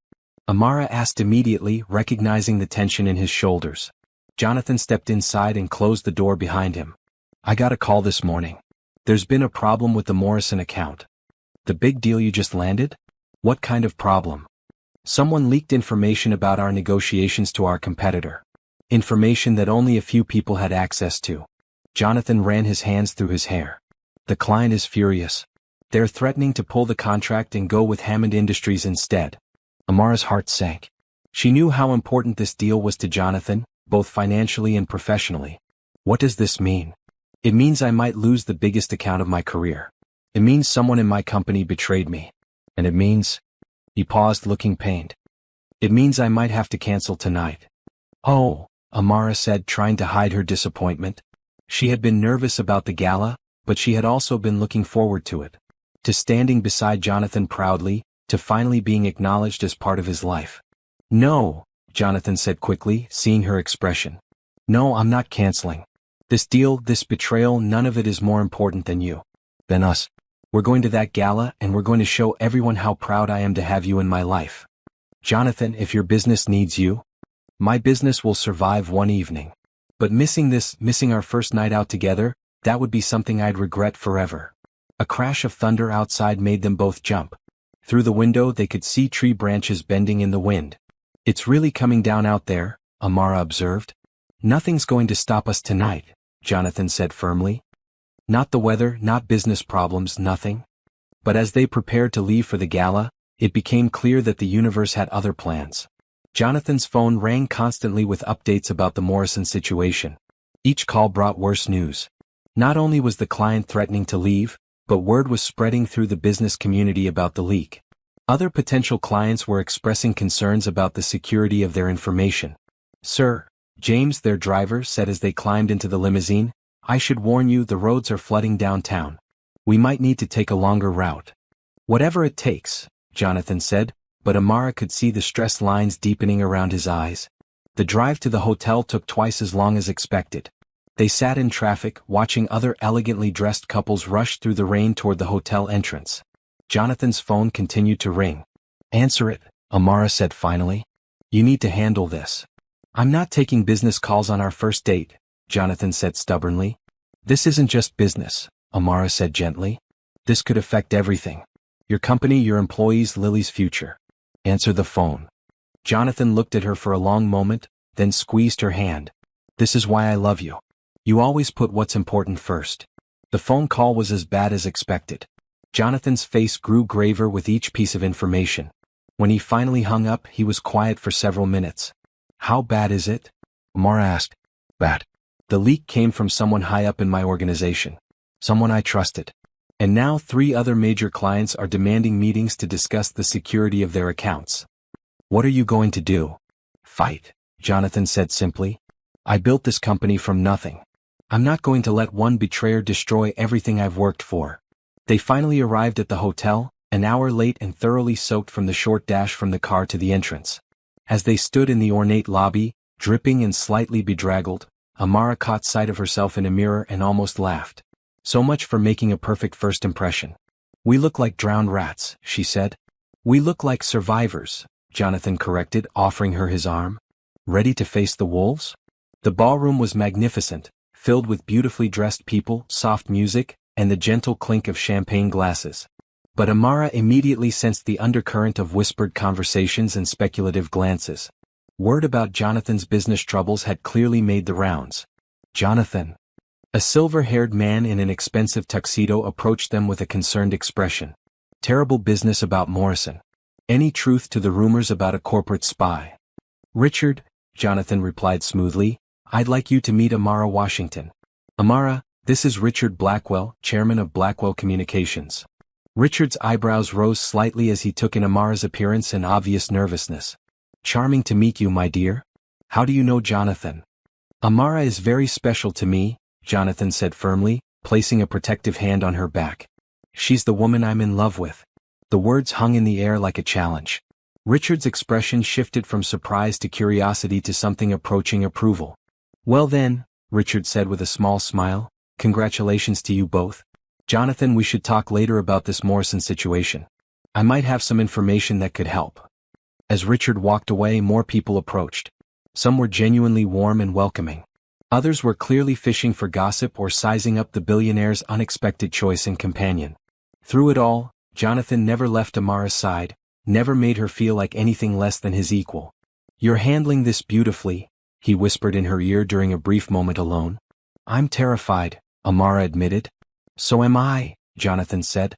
Amara asked immediately, recognizing the tension in his shoulders. Jonathan stepped inside and closed the door behind him. I got a call this morning. There's been a problem with the Morrison account. The big deal you just landed? What kind of problem? Someone leaked information about our negotiations to our competitor. Information that only a few people had access to. Jonathan ran his hands through his hair. The client is furious. They're threatening to pull the contract and go with Hammond Industries instead. Amara's heart sank. She knew how important this deal was to Jonathan, both financially and professionally. What does this mean? It means I might lose the biggest account of my career. It means someone in my company betrayed me. And it means... He paused, looking pained. It means I might have to cancel tonight. Oh, Amara said, trying to hide her disappointment. She had been nervous about the gala, but she had also been looking forward to it. To standing beside Jonathan proudly, to finally being acknowledged as part of his life. No, Jonathan said quickly, seeing her expression. No, I'm not canceling. This deal, this betrayal, none of it is more important than you. Than us. We're going to that gala and we're going to show everyone how proud I am to have you in my life. Jonathan, if your business needs you, my business will survive one evening. But missing our first night out together, that would be something I'd regret forever. A crash of thunder outside made them both jump. Through the window they could see tree branches bending in the wind. It's really coming down out there, Amara observed. Nothing's going to stop us tonight, Jonathan said firmly. Not the weather, not business problems, nothing. But as they prepared to leave for the gala, it became clear that the universe had other plans. Jonathan's phone rang constantly with updates about the Morrison situation. Each call brought worse news. Not only was the client threatening to leave, but word was spreading through the business community about the leak. Other potential clients were expressing concerns about the security of their information. Sir, James, their driver, said as they climbed into the limousine. "I should warn you, the roads are flooding downtown. We might need to take a longer route." "Whatever it takes," Jonathan said, but Amara could see the stress lines deepening around his eyes. The drive to the hotel took twice as long as expected. They sat in traffic, watching other elegantly dressed couples rush through the rain toward the hotel entrance. Jonathan's phone continued to ring. "Answer it," Amara said finally. "You need to handle this." "I'm not taking business calls on our first date," Jonathan said stubbornly. "This isn't just business," Amara said gently. "This could affect everything. Your company, your employees, Lily's future. Answer the phone." Jonathan looked at her for a long moment, then squeezed her hand. "This is why I love you. You always put what's important first." The phone call was as bad as expected. Jonathan's face grew graver with each piece of information. When he finally hung up, he was quiet for several minutes. "How bad is it?" Amara asked. "Bad. The leak came from someone high up in my organization. Someone I trusted. And now 3 other major clients are demanding meetings to discuss the security of their accounts." "What are you going to do?" "Fight," Jonathan said simply. "I built this company from nothing. I'm not going to let one betrayer destroy everything I've worked for." They finally arrived at the hotel, an hour late and thoroughly soaked from the short dash from the car to the entrance. As they stood in the ornate lobby, dripping and slightly bedraggled, Amara caught sight of herself in a mirror and almost laughed. "So much for making a perfect first impression. We look like drowned rats," she said. "We look like survivors," Jonathan corrected, offering her his arm. "Ready to face the wolves?" The ballroom was magnificent, filled with beautifully dressed people, soft music, and the gentle clink of champagne glasses. But Amara immediately sensed the undercurrent of whispered conversations and speculative glances. Word about Jonathan's business troubles had clearly made the rounds. "Jonathan." A silver-haired man in an expensive tuxedo approached them with a concerned expression. "Terrible business about Morrison. Any truth to the rumors about a corporate spy?" "Richard," Jonathan replied smoothly, "I'd like you to meet Amara Washington." "Amara, this is Richard Blackwell, chairman of Blackwell Communications." Richard's eyebrows rose slightly as he took in Amara's appearance and obvious nervousness. "Charming to meet you, my dear. How do you know Jonathan?" "Amara is very special to me," Jonathan said firmly, placing a protective hand on her back. "She's the woman I'm in love with." The words hung in the air like a challenge. Richard's expression shifted from surprise to curiosity to something approaching approval. "Well then," Richard said with a small smile, "congratulations to you both. Jonathan, we should talk later about this Morrison situation. I might have some information that could help." As Richard walked away, more people approached. Some were genuinely warm and welcoming. Others were clearly fishing for gossip or sizing up the billionaire's unexpected choice and companion. Through it all, Jonathan never left Amara's side, never made her feel like anything less than his equal. "You're handling this beautifully," he whispered in her ear during a brief moment alone. "I'm terrified," Amara admitted. "So am I," Jonathan said.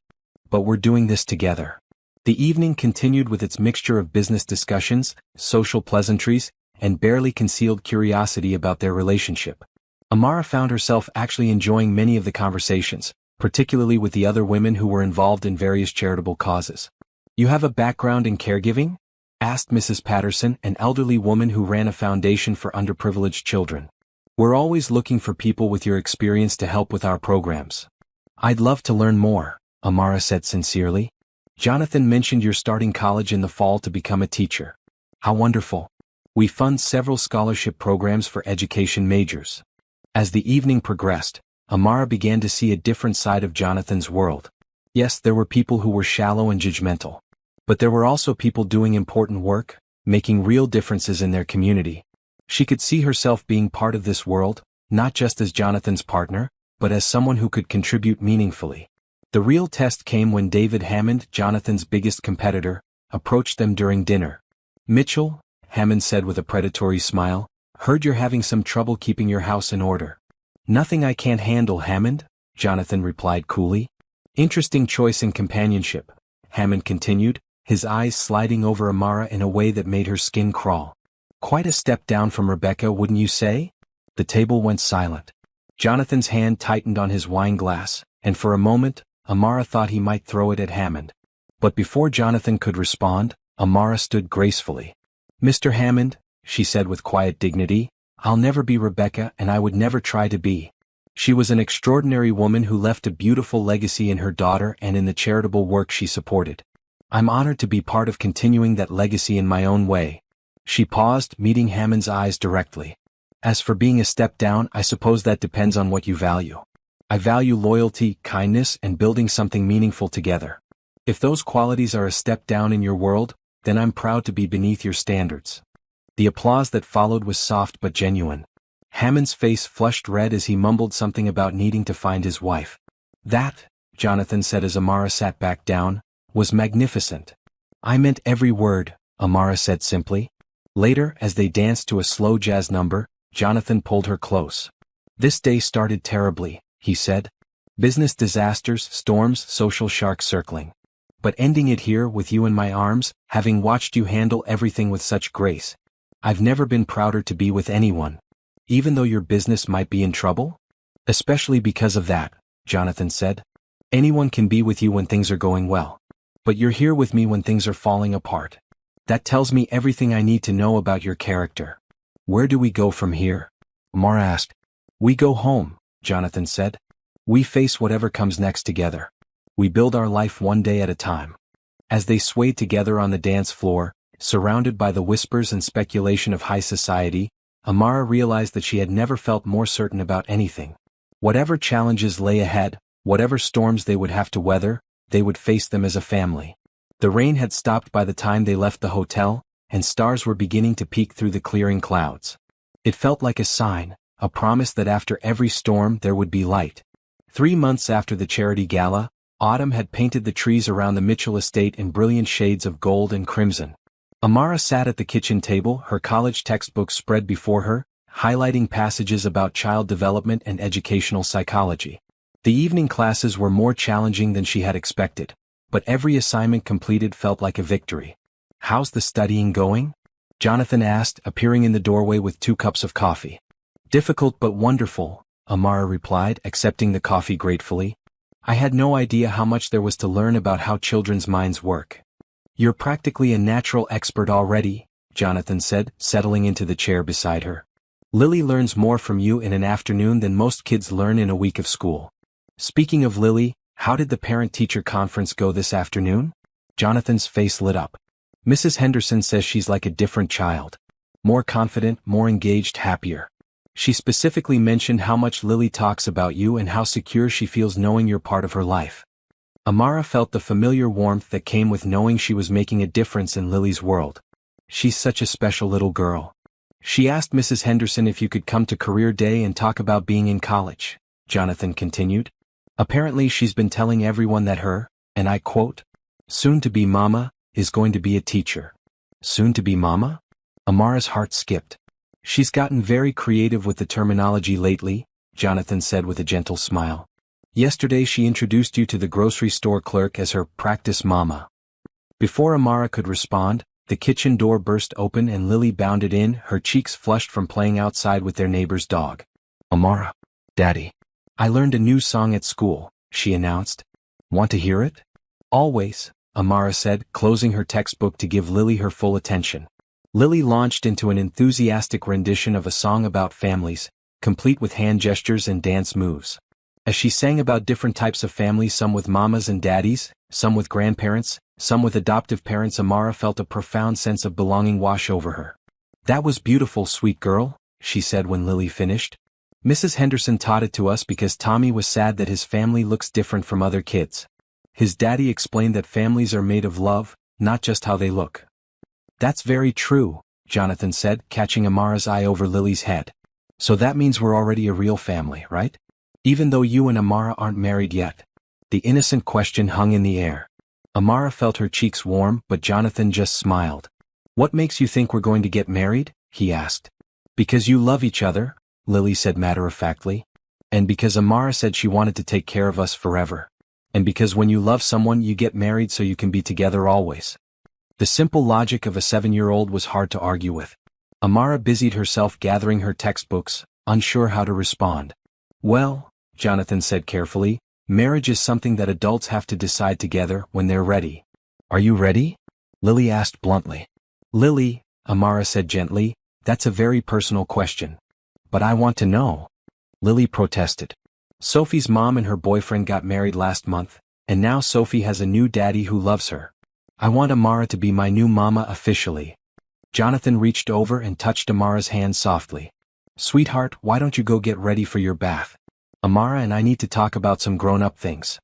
"But we're doing this together." The evening continued with its mixture of business discussions, social pleasantries, and barely concealed curiosity about their relationship. Amara found herself actually enjoying many of the conversations, particularly with the other women who were involved in various charitable causes. "You have a background in caregiving?" asked Mrs. Patterson, an elderly woman who ran a foundation for underprivileged children. "We're always looking for people with your experience to help with our programs." "I'd love to learn more," Amara said sincerely. "Jonathan mentioned you're starting college in the fall to become a teacher. How wonderful. We fund several scholarship programs for education majors." As the evening progressed, Amara began to see a different side of Jonathan's world. Yes, there were people who were shallow and judgmental. But there were also people doing important work, making real differences in their community. She could see herself being part of this world, not just as Jonathan's partner, but as someone who could contribute meaningfully. The real test came when David Hammond, Jonathan's biggest competitor, approached them during dinner. "Mitchell," Hammond said with a predatory smile, "heard you're having some trouble keeping your house in order." "Nothing I can't handle, Hammond," Jonathan replied coolly. "Interesting choice in companionship," Hammond continued, his eyes sliding over Amara in a way that made her skin crawl. "Quite a step down from Rebecca, wouldn't you say?" The table went silent. Jonathan's hand tightened on his wine glass, and for a moment, Amara thought he might throw it at Hammond. But before Jonathan could respond, Amara stood gracefully. "Mr. Hammond," she said with quiet dignity, I'll never be Rebecca and I would never try to be. She was an extraordinary woman who left a beautiful legacy in her daughter and in the charitable work she supported. I'm honored to be part of continuing that legacy in my own way. She paused, meeting Hammond's eyes directly. As for being a step down, I suppose that depends on what you value. I value loyalty, kindness, and building something meaningful together. If those qualities are a step down in your world, then I'm proud to be beneath your standards. The applause that followed was soft but genuine. Hammond's face flushed red as he mumbled something about needing to find his wife. That, Jonathan said as Amara sat back down, was magnificent. I meant every word, Amara said simply. Later, as they danced to a slow jazz number, Jonathan pulled her close. This day started terribly, he said. Business disasters, storms, social sharks circling. But ending it here with you in my arms, having watched you handle everything with such grace. I've never been prouder to be with anyone. Even though your business might be in trouble? Especially because of that, Jonathan said. Anyone can be with you when things are going well. But you're here with me when things are falling apart. That tells me everything I need to know about your character. Where do we go from here? Amara asked. We go home, Jonathan said. We face whatever comes next together. We build our life one day at a time. As they swayed together on the dance floor, surrounded by the whispers and speculation of high society, Amara realized that she had never felt more certain about anything. Whatever challenges lay ahead, whatever storms they would have to weather, they would face them as a family. The rain had stopped by the time they left the hotel, and stars were beginning to peek through the clearing clouds. It felt like a sign, a promise that after every storm there would be light. 3 months after the charity gala, autumn had painted the trees around the Mitchell estate in brilliant shades of gold and crimson. Amara sat at the kitchen table, her college textbooks spread before her, highlighting passages about child development and educational psychology. The evening classes were more challenging than she had expected, but every assignment completed felt like a victory. How's the studying going? Jonathan asked, appearing in the doorway with 2 cups of coffee. Difficult but wonderful, Amara replied, accepting the coffee gratefully. I had no idea how much there was to learn about how children's minds work. You're practically a natural expert already, Jonathan said, settling into the chair beside her. Lily learns more from you in an afternoon than most kids learn in a week of school. Speaking of Lily, how did the parent-teacher conference go this afternoon? Jonathan's face lit up. Mrs. Henderson says she's like a different child. More confident, more engaged, happier. She specifically mentioned how much Lily talks about you and how secure she feels knowing you're part of her life. Amara felt the familiar warmth that came with knowing she was making a difference in Lily's world. She's such a special little girl. She asked Mrs. Henderson if you could come to career day and talk about being in college, Jonathan continued. Apparently she's been telling everyone that her, and I quote, soon-to-be mama, is going to be a teacher. Soon-to-be mama? Amara's heart skipped. She's gotten very creative with the terminology lately, Jonathan said with a gentle smile. Yesterday she introduced you to the grocery store clerk as her practice mama. Before Amara could respond, the kitchen door burst open and Lily bounded in, her cheeks flushed from playing outside with their neighbor's dog. Amara. Daddy. I learned a new song at school, she announced. Want to hear it? Always, Amara said, closing her textbook to give Lily her full attention. Lily launched into an enthusiastic rendition of a song about families, complete with hand gestures and dance moves. As she sang about different types of families, some with mamas and daddies, some with grandparents, some with adoptive parents, Amara felt a profound sense of belonging wash over her. That was beautiful, sweet girl, she said when Lily finished. Mrs. Henderson taught it to us because Tommy was sad that his family looks different from other kids. His daddy explained that families are made of love, not just how they look. That's very true, Jonathan said, catching Amara's eye over Lily's head. So that means we're already a real family, right? Even though you and Amara aren't married yet. The innocent question hung in the air. Amara felt her cheeks warm, but Jonathan just smiled. What makes you think we're going to get married? He asked. Because you love each other, Lily said matter-of-factly. And because Amara said she wanted to take care of us forever. And because when you love someone you get married so you can be together always. The simple logic of a 7-year-old was hard to argue with. Amara busied herself gathering her textbooks, unsure how to respond. Well, Jonathan said carefully, marriage is something that adults have to decide together when they're ready. Are you ready? Lily asked bluntly. Lily, Amara said gently, that's a very personal question. But I want to know. Lily protested. Sophie's mom and her boyfriend got married last month, and now Sophie has a new daddy who loves her. I want Amara to be my new mama officially. Jonathan reached over and touched Amara's hand softly. Sweetheart, why don't you go get ready for your bath? Amara and I need to talk about some grown-up things.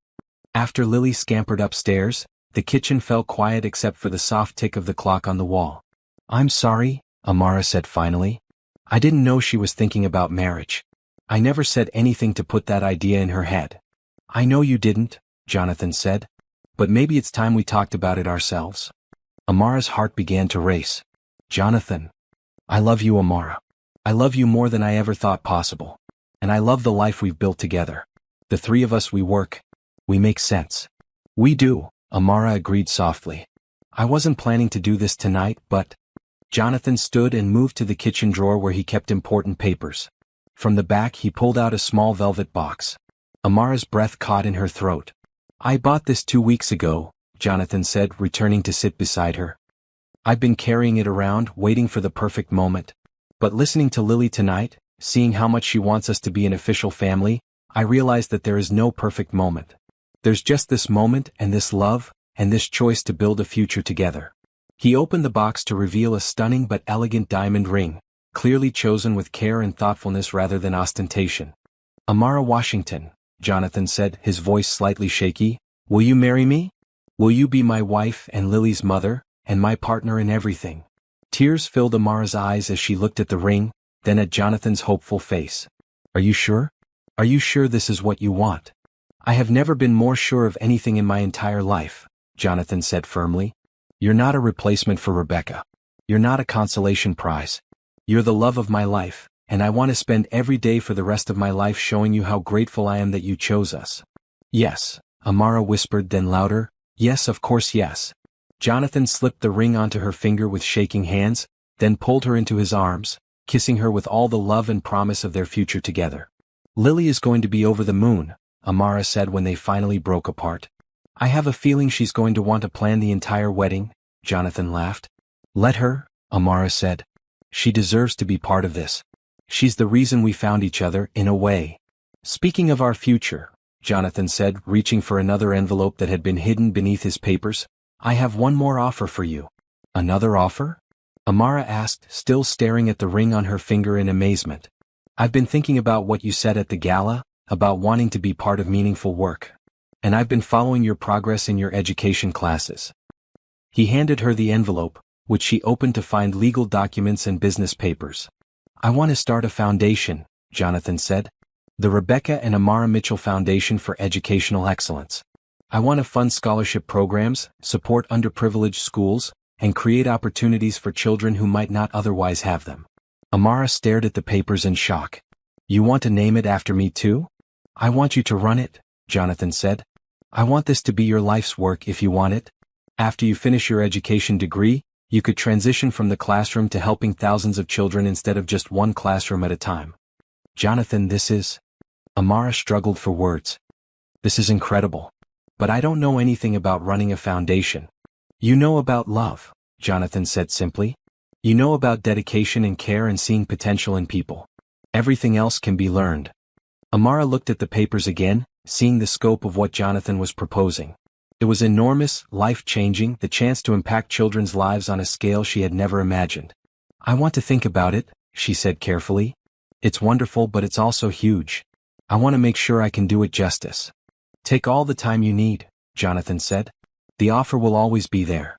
After Lily scampered upstairs, the kitchen fell quiet except for the soft tick of the clock on the wall. I'm sorry, Amara said finally. I didn't know she was thinking about marriage. I never said anything to put that idea in her head. I know you didn't, Jonathan said. But maybe it's time we talked about it ourselves. Amara's heart began to race. Jonathan. I love you, Amara. I love you more than I ever thought possible. And I love the life we've built together. The three of us, we work. We make sense. We do, Amara agreed softly. I wasn't planning to do this tonight, but... Jonathan stood and moved to the kitchen drawer where he kept important papers. From the back he pulled out a small velvet box. Amara's breath caught in her throat. I bought this 2 weeks ago, Jonathan said, returning to sit beside her. I've been carrying it around, waiting for the perfect moment. But listening to Lily tonight, seeing how much she wants us to be an official family, I realized that there is no perfect moment. There's just this moment and this love, and this choice to build a future together. He opened the box to reveal a stunning but elegant diamond ring, clearly chosen with care and thoughtfulness rather than ostentation. Amara Washington, Jonathan said, his voice slightly shaky, will you marry me? Will you be my wife and Lily's mother, and my partner in everything? Tears filled Amara's eyes as she looked at the ring, then at Jonathan's hopeful face. Are you sure? Are you sure this is what you want? I have never been more sure of anything in my entire life, Jonathan said firmly. You're not a replacement for Rebecca. You're not a consolation prize. You're the love of my life, and I want to spend every day for the rest of my life showing you how grateful I am that you chose us. Yes, Amara whispered, then louder, yes, of course, yes. Jonathan slipped the ring onto her finger with shaking hands, then pulled her into his arms, kissing her with all the love and promise of their future together. Lily is going to be over the moon, Amara said when they finally broke apart. I have a feeling she's going to want to plan the entire wedding, Jonathan laughed. Let her, Amara said. She deserves to be part of this. She's the reason we found each other, in a way. Speaking of our future, Jonathan said, reaching for another envelope that had been hidden beneath his papers, I have one more offer for you. Another offer? Amara asked, still staring at the ring on her finger in amazement. I've been thinking about what you said at the gala, about wanting to be part of meaningful work. And I've been following your progress in your education classes. He handed her the envelope, which she opened to find legal documents and business papers. I want to start a foundation, Jonathan said. The Rebecca and Amara Mitchell Foundation for Educational Excellence. I want to fund scholarship programs, support underprivileged schools, and create opportunities for children who might not otherwise have them. Amara stared at the papers in shock. You want to name it after me too? I want you to run it, Jonathan said. I want this to be your life's work if you want it. After you finish your education degree, you could transition from the classroom to helping thousands of children instead of just one classroom at a time. Jonathan, this is... Amara struggled for words. This is incredible. But I don't know anything about running a foundation. You know about love, Jonathan said simply. You know about dedication and care and seeing potential in people. Everything else can be learned. Amara looked at the papers again, seeing the scope of what Jonathan was proposing. It was enormous, life-changing, the chance to impact children's lives on a scale she had never imagined. I want to think about it, she said carefully. It's wonderful, but it's also huge. I want to make sure I can do it justice. Take all the time you need, Jonathan said. The offer will always be there.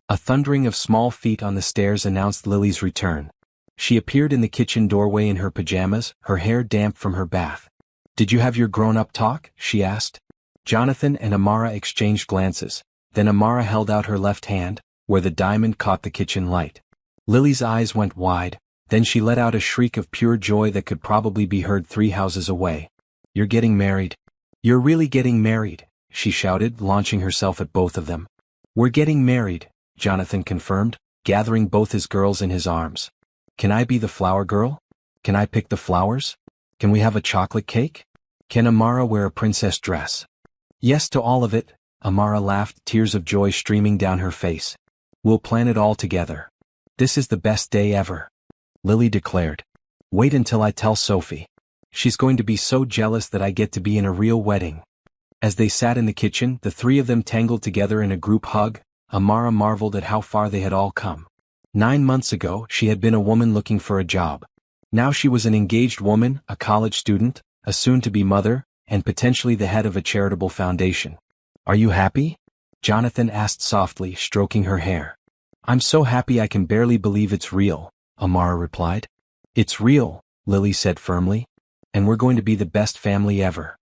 A thundering of small feet on the stairs announced Lily's return. She appeared in the kitchen doorway in her pajamas, her hair damp from her bath. Did you have your grown-up talk? She asked. Jonathan and Amara exchanged glances, then Amara held out her left hand, where the diamond caught the kitchen light. Lily's eyes went wide, then she let out a shriek of pure joy that could probably be heard 3 houses away. You're getting married. You're really getting married, she shouted, launching herself at both of them. We're getting married, Jonathan confirmed, gathering both his girls in his arms. Can I be the flower girl? Can I pick the flowers? Can we have a chocolate cake? Can Amara wear a princess dress? Yes to all of it, Amara laughed, tears of joy streaming down her face. We'll plan it all together. This is the best day ever. Lily declared. Wait until I tell Sophie. She's going to be so jealous that I get to be in a real wedding. As they sat in the kitchen, the three of them tangled together in a group hug. Amara marveled at how far they had all come. 9 months ago, she had been a woman looking for a job. Now she was an engaged woman, a college student, a soon-to-be mother, and potentially the head of a charitable foundation. Are you happy? Jonathan asked softly, stroking her hair. I'm so happy I can barely believe it's real, Amara replied. It's real, Lily said firmly. And we're going to be the best family ever.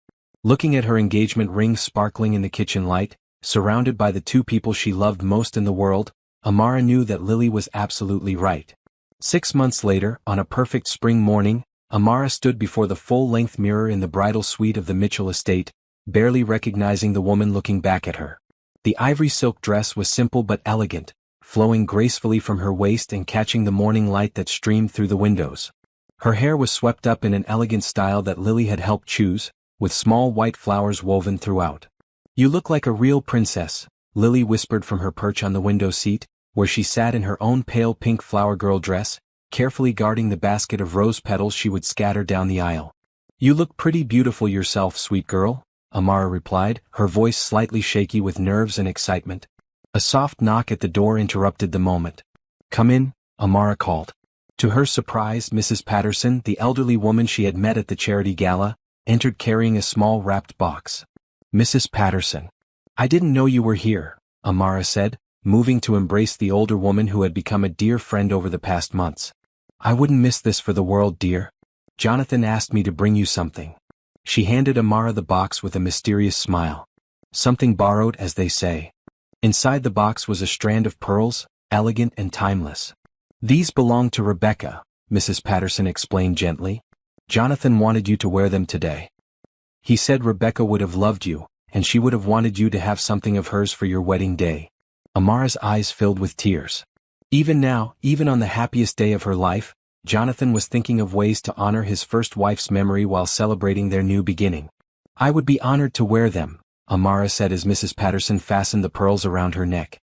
Looking at her engagement ring sparkling in the kitchen light, surrounded by the two people she loved most in the world, Amara knew that Lily was absolutely right. 6 months later, on a perfect spring morning, Amara stood before the full-length mirror in the bridal suite of the Mitchell estate, barely recognizing the woman looking back at her. The ivory silk dress was simple but elegant, flowing gracefully from her waist and catching the morning light that streamed through the windows. Her hair was swept up in an elegant style that Lily had helped choose, with small white flowers woven throughout. You look like a real princess, Lily whispered from her perch on the window seat, where she sat in her own pale pink flower girl dress, carefully guarding the basket of rose petals she would scatter down the aisle. You look pretty beautiful yourself, sweet girl, Amara replied, her voice slightly shaky with nerves and excitement. A soft knock at the door interrupted the moment. Come in, Amara called. To her surprise, Mrs. Patterson, the elderly woman she had met at the charity gala, entered carrying a small wrapped box. Mrs. Patterson. I didn't know you were here, Amara said, moving to embrace the older woman who had become a dear friend over the past months. I wouldn't miss this for the world, dear. Jonathan asked me to bring you something. She handed Amara the box with a mysterious smile. Something borrowed, as they say. Inside the box was a strand of pearls, elegant and timeless. These belong to Rebecca, Mrs. Patterson explained gently. Jonathan wanted you to wear them today. He said Rebecca would have loved you, and she would have wanted you to have something of hers for your wedding day. Amara's eyes filled with tears. Even now, even on the happiest day of her life, Jonathan was thinking of ways to honor his first wife's memory while celebrating their new beginning. I would be honored to wear them, Amara said as Mrs. Patterson fastened the pearls around her neck.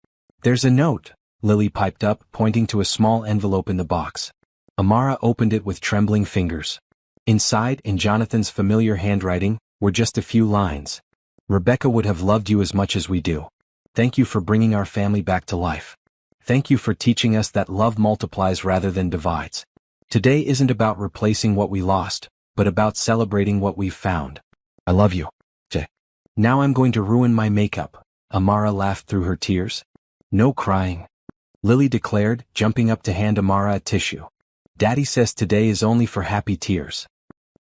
There's a note, Lily piped up, pointing to a small envelope in the box. Amara opened it with trembling fingers. Inside, in Jonathan's familiar handwriting, were just a few lines. Rebecca would have loved you as much as we do. Thank you for bringing our family back to life. Thank you for teaching us that love multiplies rather than divides. Today isn't about replacing what we lost, but about celebrating what we've found. I love you. Now I'm going to ruin my makeup, Amara laughed through her tears. No crying, Lily declared, jumping up to hand Amara a tissue. Daddy says today is only for happy tears.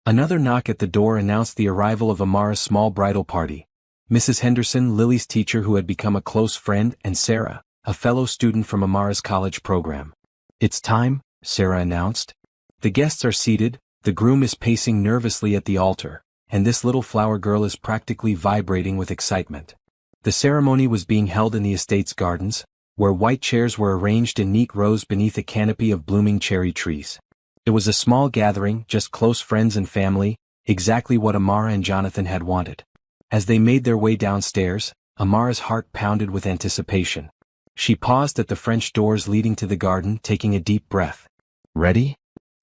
Another knock at the door announced the arrival of Amara's small bridal party. Mrs. Henderson, Lily's teacher who had become a close friend, and Sarah, a fellow student from Amara's college program. It's time, Sarah announced. The guests are seated, the groom is pacing nervously at the altar, and this little flower girl is practically vibrating with excitement. The ceremony was being held in the estate's gardens, where white chairs were arranged in neat rows beneath a canopy of blooming cherry trees. It was a small gathering, just close friends and family, exactly what Amara and Jonathan had wanted. As they made their way downstairs, Amara's heart pounded with anticipation. She paused at the French doors leading to the garden, taking a deep breath. Ready?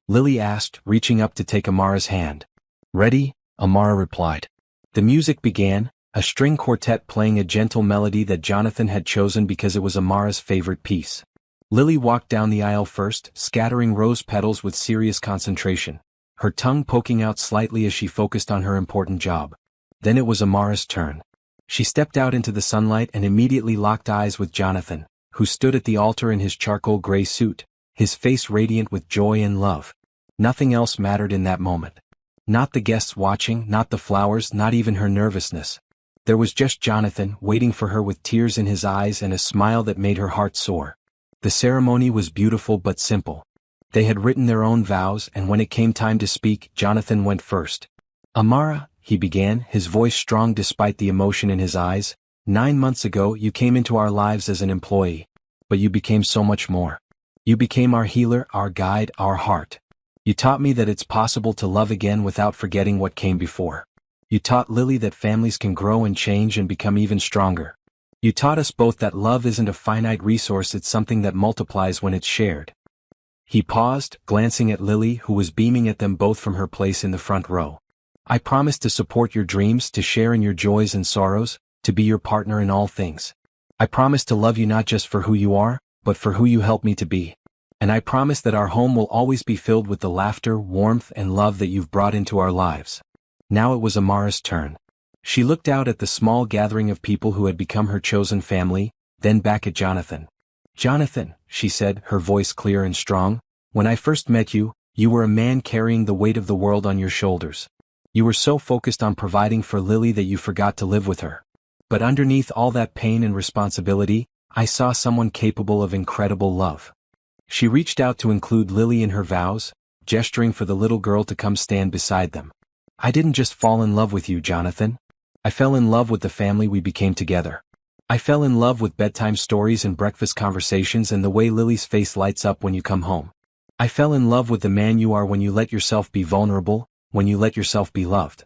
Lily asked, reaching up to take Amara's hand. Ready? Amara replied. The music began, a string quartet playing a gentle melody that Jonathan had chosen because it was Amara's favorite piece. Lily walked down the aisle first, scattering rose petals with serious concentration, her tongue poking out slightly as she focused on her important job. Then it was Amara's turn. She stepped out into the sunlight and immediately locked eyes with Jonathan, who stood at the altar in his charcoal gray suit, his face radiant with joy and love. Nothing else mattered in that moment. Not the guests watching, not the flowers, not even her nervousness. There was just Jonathan, waiting for her with tears in his eyes and a smile that made her heart soar. The ceremony was beautiful but simple. They had written their own vows, and when it came time to speak, Jonathan went first. Amara, he began, his voice strong despite the emotion in his eyes, 9 months ago you came into our lives as an employee, but you became so much more. You became our healer, our guide, our heart. You taught me that it's possible to love again without forgetting what came before. You taught Lily that families can grow and change and become even stronger. You taught us both that love isn't a finite resource, it's something that multiplies when it's shared. He paused, glancing at Lily, who was beaming at them both from her place in the front row. "I promise to support your dreams, to share in your joys and sorrows, to be your partner in all things. I promise to love you not just for who you are, but for who you help me to be. And I promise that our home will always be filled with the laughter, warmth, and love that you've brought into our lives." Now it was Amara's turn. She looked out at the small gathering of people who had become her chosen family, then back at Jonathan. "Jonathan," she said, her voice clear and strong, "when I first met you, you were a man carrying the weight of the world on your shoulders. You were so focused on providing for Lily that you forgot to live with her. But underneath all that pain and responsibility, I saw someone capable of incredible love." She reached out to include Lily in her vows, gesturing for the little girl to come stand beside them. "I didn't just fall in love with you, Jonathan. I fell in love with the family we became together. I fell in love with bedtime stories and breakfast conversations and the way Lily's face lights up when you come home. I fell in love with the man you are when you let yourself be vulnerable, when you let yourself be loved."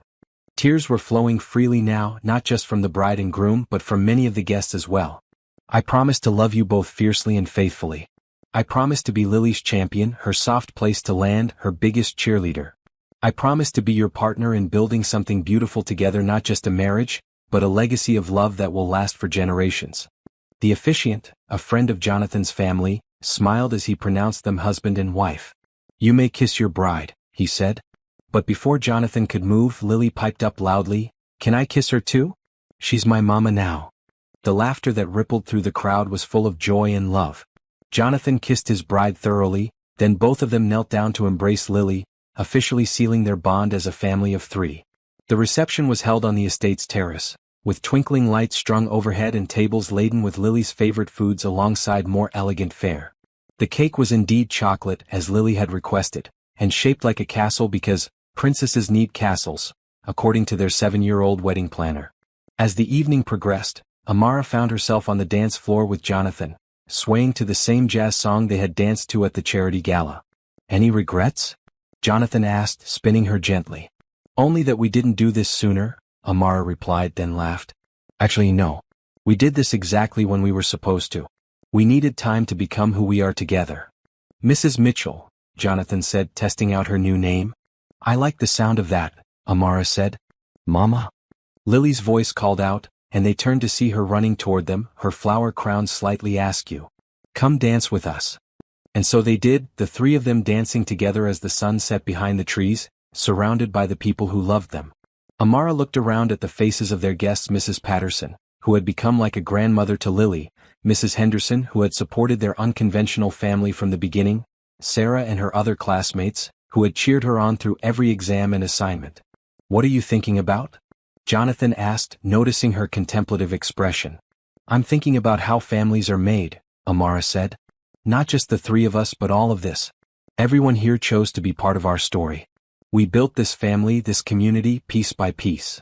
Tears were flowing freely now, not just from the bride and groom but from many of the guests as well. "I promise to love you both fiercely and faithfully. I promise to be Lily's champion, her soft place to land, her biggest cheerleader. I promise to be your partner in building something beautiful together, not just a marriage, but a legacy of love that will last for generations." The officiant, a friend of Jonathan's family, smiled as he pronounced them husband and wife. "You may kiss your bride," he said. But before Jonathan could move, Lily piped up loudly, "Can I kiss her too? She's my mama now." The laughter that rippled through the crowd was full of joy and love. Jonathan kissed his bride thoroughly, then both of them knelt down to embrace Lily, officially sealing their bond as a family of three. The reception was held on the estate's terrace, with twinkling lights strung overhead and tables laden with Lily's favorite foods alongside more elegant fare. The cake was indeed chocolate, as Lily had requested, and shaped like a castle because princesses need castles, according to their 7-year-old wedding planner. As the evening progressed, Amara found herself on the dance floor with Jonathan, swaying to the same jazz song they had danced to at the charity gala. "Any regrets?" Jonathan asked, spinning her gently. "Only that we didn't do this sooner," Amara replied, then laughed. "Actually no. We did this exactly when we were supposed to. We needed time to become who we are together." "Mrs. Mitchell," Jonathan said, testing out her new name. "I like the sound of that," Amara said. "Mama?" Lily's voice called out, and they turned to see her running toward them, her flower crown slightly askew. "Come dance with us." And so they did, the three of them dancing together as the sun set behind the trees, surrounded by the people who loved them. Amara looked around at the faces of their guests, Mrs. Patterson, who had become like a grandmother to Lily, Mrs. Henderson, who had supported their unconventional family from the beginning, Sarah and her other classmates, who had cheered her on through every exam and assignment. "What are you thinking about?" Jonathan asked, noticing her contemplative expression. "I'm thinking about how families are made," Amara said. "Not just the three of us but all of this. Everyone here chose to be part of our story. We built this family, this community, piece by piece.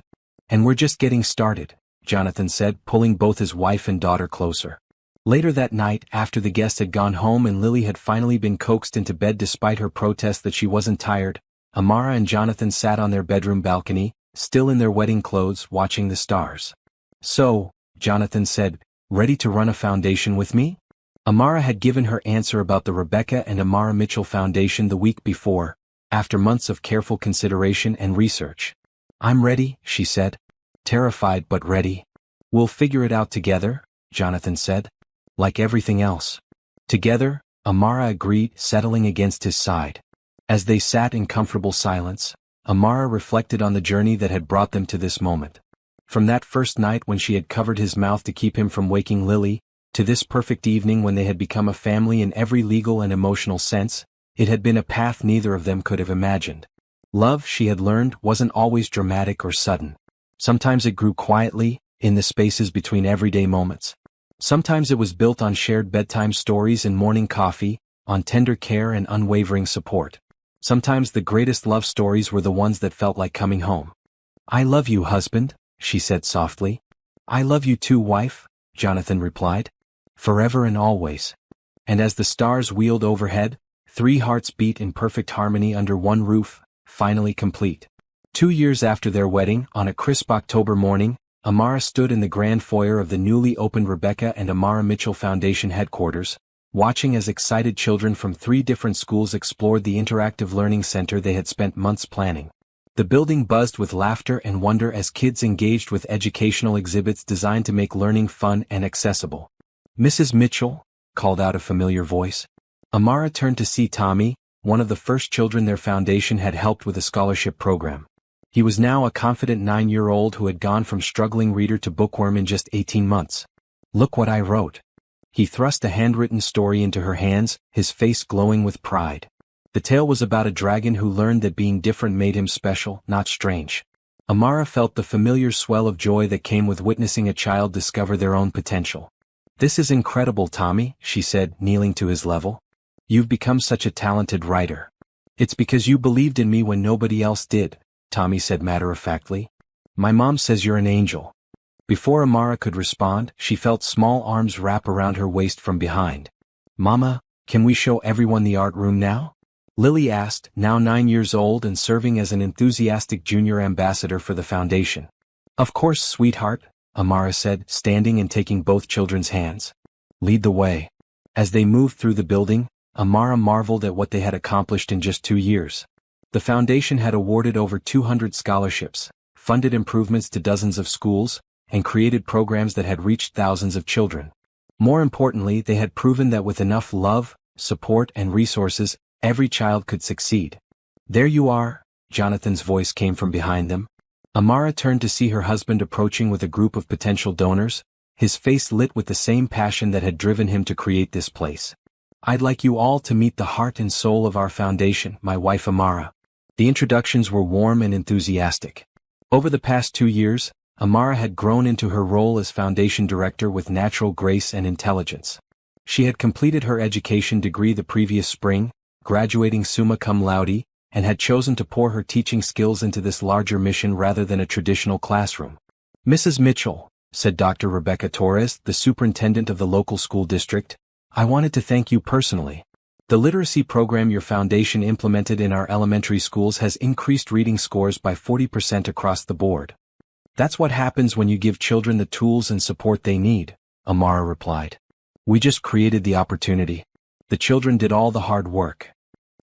And we're just getting started," Jonathan said, pulling both his wife and daughter closer. Later that night, after the guests had gone home and Lily had finally been coaxed into bed despite her protest that she wasn't tired, Amara and Jonathan sat on their bedroom balcony, still in their wedding clothes, watching the stars. "So," Jonathan said, "ready to run a foundation with me?" Amara had given her answer about the Rebecca and Amara Mitchell Foundation the week before, after months of careful consideration and research. "I'm ready," she said. "Terrified but ready." "We'll figure it out together," Jonathan said. "Like everything else." "Together," Amara agreed, settling against his side. As they sat in comfortable silence, Amara reflected on the journey that had brought them to this moment. From that first night when she had covered his mouth to keep him from waking Lily, to this perfect evening when they had become a family in every legal and emotional sense, it had been a path neither of them could have imagined. Love, she had learned, wasn't always dramatic or sudden. Sometimes it grew quietly, in the spaces between everyday moments. Sometimes it was built on shared bedtime stories and morning coffee, on tender care and unwavering support. Sometimes the greatest love stories were the ones that felt like coming home. "I love you, husband," she said softly. "I love you too, wife," Jonathan replied. "Forever and always." And as the stars wheeled overhead, three hearts beat in perfect harmony under one roof, finally complete. 2 years after their wedding, on a crisp October morning, Amara stood in the grand foyer of the newly opened Rebecca and Amara Mitchell Foundation headquarters, watching as excited children from 3 different schools explored the interactive learning center they had spent months planning. The building buzzed with laughter and wonder as kids engaged with educational exhibits designed to make learning fun and accessible. "Mrs. Mitchell," called out a familiar voice. Amara turned to see Tommy, one of the first children their foundation had helped with a scholarship program. He was now a confident 9-year-old who had gone from struggling reader to bookworm in just 18 months. "Look what I wrote." He thrust a handwritten story into her hands, his face glowing with pride. The tale was about a dragon who learned that being different made him special, not strange. Amara felt the familiar swell of joy that came with witnessing a child discover their own potential. "This is incredible, Tommy," she said, kneeling to his level. "You've become such a talented writer." "It's because you believed in me when nobody else did," Tommy said matter-of-factly. "My mom says you're an angel." Before Amara could respond, she felt small arms wrap around her waist from behind. "Mama, can we show everyone the art room now?" Lily asked, now 9 years old and serving as an enthusiastic junior ambassador for the foundation. "Of course, sweetheart," Amara said, standing and taking both children's hands. "Lead the way." As they moved through the building, Amara marveled at what they had accomplished in just 2 years. The foundation had awarded over 200 scholarships, funded improvements to dozens of schools, and created programs that had reached thousands of children. More importantly, they had proven that with enough love, support, and resources, every child could succeed. "There you are," Jonathan's voice came from behind them. Amara turned to see her husband approaching with a group of potential donors, his face lit with the same passion that had driven him to create this place. "I'd like you all to meet the heart and soul of our foundation, my wife Amara." The introductions were warm and enthusiastic. Over the past 2 years, Amara had grown into her role as foundation director with natural grace and intelligence. She had completed her education degree the previous spring, graduating summa cum laude, and had chosen to pour her teaching skills into this larger mission rather than a traditional classroom. "Mrs. Mitchell," said Dr. Rebecca Torres, the superintendent of the local school district, "I wanted to thank you personally. The literacy program your foundation implemented in our elementary schools has increased reading scores by 40% across the board." "That's what happens when you give children the tools and support they need," Amara replied. "We just created the opportunity. The children did all the hard work."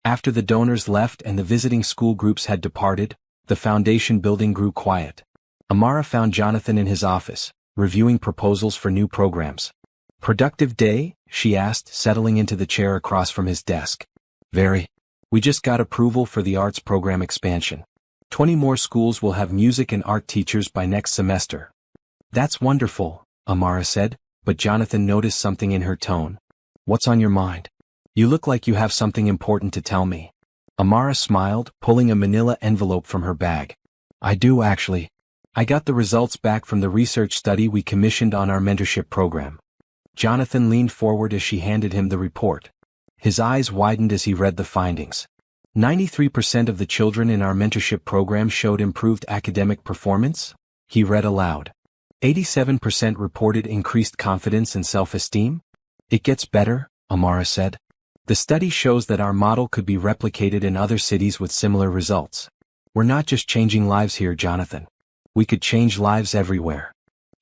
After the donors left and the visiting school groups had departed, the foundation building grew quiet. Amara found Jonathan in his office, reviewing proposals for new programs. "Productive day?" she asked, settling into the chair across from his desk. "Very. We just got approval for the arts program expansion. 20 more schools will have music and art teachers by next semester." "That's wonderful," Amara said, but Jonathan noticed something in her tone. "What's on your mind? You look like you have something important to tell me." Amara smiled, pulling a manila envelope from her bag. "I do actually. I got the results back from the research study we commissioned on our mentorship program." Jonathan leaned forward as she handed him the report. His eyes widened as he read the findings. 93% of the children in our mentorship program showed improved academic performance, he read aloud. 87% reported increased confidence and self-esteem. "It gets better," Amara said. "The study shows that our model could be replicated in other cities with similar results. We're not just changing lives here, Jonathan. We could change lives everywhere."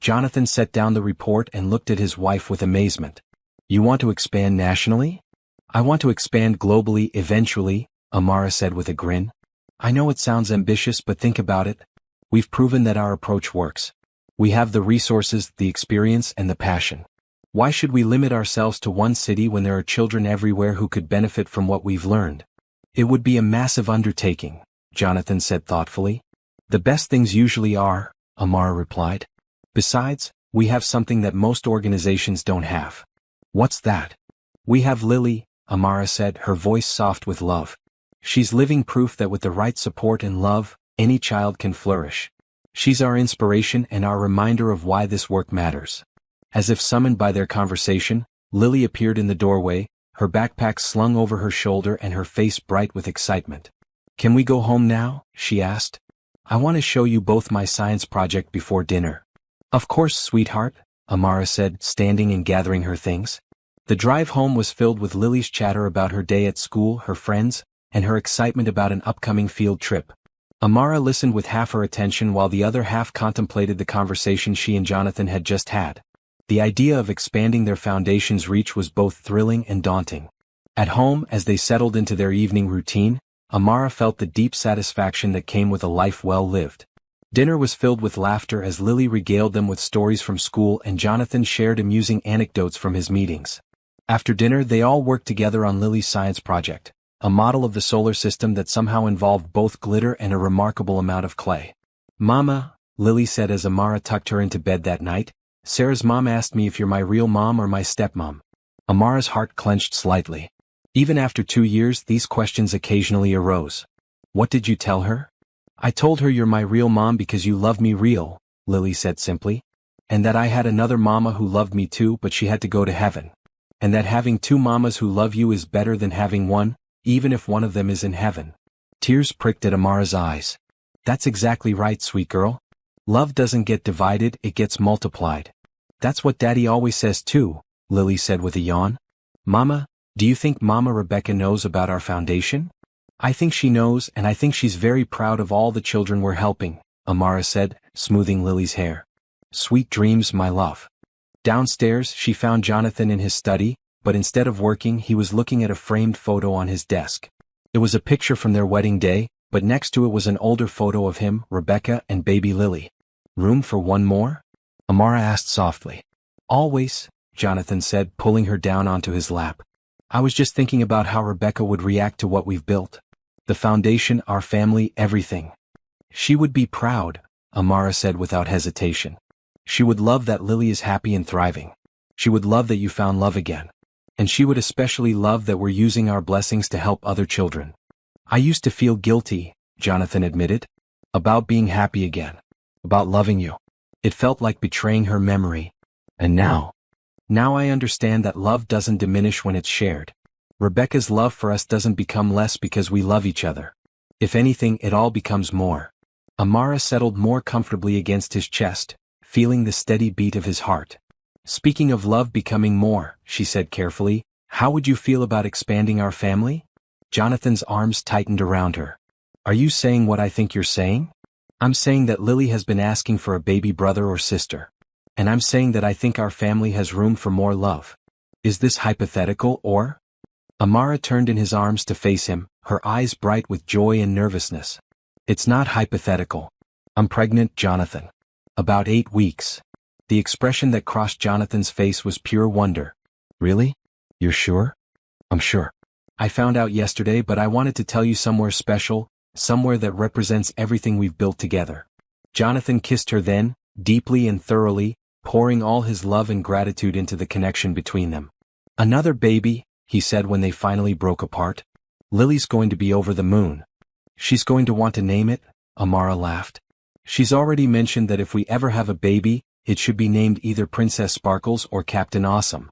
Jonathan set down the report and looked at his wife with amazement. "You want to expand nationally?" "I want to expand globally eventually," Amara said with a grin. "I know it sounds ambitious, but think about it. We've proven that our approach works. We have the resources, the experience, and the passion. Why should we limit ourselves to one city when there are children everywhere who could benefit from what we've learned?" "It would be a massive undertaking," Jonathan said thoughtfully. "The best things usually are," Amara replied. "Besides, we have something that most organizations don't have." "What's that?" "We have Lily," Amara said, her voice soft with love. "She's living proof that with the right support and love, any child can flourish. She's our inspiration and our reminder of why this work matters." As if summoned by their conversation, Lily appeared in the doorway, her backpack slung over her shoulder and her face bright with excitement. "Can we go home now?" she asked. "I want to show you both my science project before dinner." "Of course, sweetheart," Amara said, standing and gathering her things. The drive home was filled with Lily's chatter about her day at school, her friends, and her excitement about an upcoming field trip. Amara listened with half her attention while the other half contemplated the conversation she and Jonathan had just had. The idea of expanding their foundation's reach was both thrilling and daunting. At home, as they settled into their evening routine, Amara felt the deep satisfaction that came with a life well lived. Dinner was filled with laughter as Lily regaled them with stories from school and Jonathan shared amusing anecdotes from his meetings. After dinner, they all worked together on Lily's science project, a model of the solar system that somehow involved both glitter and a remarkable amount of clay. "Mama," Lily said as Amara tucked her into bed that night, "Sarah's mom asked me if you're my real mom or my stepmom." Amara's heart clenched slightly. Even after 2 years, these questions occasionally arose. "What did you tell her?" "I told her you're my real mom because you love me real," Lily said simply. "And that I had another mama who loved me too, but she had to go to heaven. And that having 2 mamas who love you is better than having one, even if one of them is in heaven." Tears pricked at Amara's eyes. "That's exactly right, sweet girl. Love doesn't get divided, it gets multiplied. That's what Daddy always says too," Lily said with a yawn. "Mama, do you think Mama Rebecca knows about our foundation?" "I think she knows, and I think she's very proud of all the children we're helping," Amara said, smoothing Lily's hair. "Sweet dreams, my love." Downstairs, she found Jonathan in his study, but instead of working, he was looking at a framed photo on his desk. It was a picture from their wedding day, but next to it was an older photo of him, Rebecca, and baby Lily. "Room for one more?" Amara asked softly. "Always," Jonathan said, pulling her down onto his lap. "I was just thinking about how Rebecca would react to what we've built. The foundation, our family, everything." "She would be proud," Amara said without hesitation. "She would love that Lily is happy and thriving. She would love that you found love again. And she would especially love that we're using our blessings to help other children." "I used to feel guilty," Jonathan admitted, "about being happy again. About loving you. It felt like betraying her memory. And now I understand that love doesn't diminish when it's shared. Rebecca's love for us doesn't become less because we love each other. If anything, it all becomes more." Amara settled more comfortably against his chest, feeling the steady beat of his heart. "Speaking of love becoming more," she said carefully, "how would you feel about expanding our family?" Jonathan's arms tightened around her. "Are you saying what I think you're saying?" "I'm saying that Lily has been asking for a baby brother or sister. And I'm saying that I think our family has room for more love. Is this hypothetical or?" Amara turned in his arms to face him, her eyes bright with joy and nervousness. "It's not hypothetical. I'm pregnant, Jonathan. About 8 weeks. The expression that crossed Jonathan's face was pure wonder. "Really? You're sure?" "I'm sure. I found out yesterday, but I wanted to tell you somewhere special, somewhere that represents everything we've built together." Jonathan kissed her then, deeply and thoroughly, pouring all his love and gratitude into the connection between them. "Another baby," he said when they finally broke apart. "Lily's going to be over the moon." "She's going to want to name it?" Amara laughed. "She's already mentioned that if we ever have a baby, it should be named either Princess Sparkles or Captain Awesome."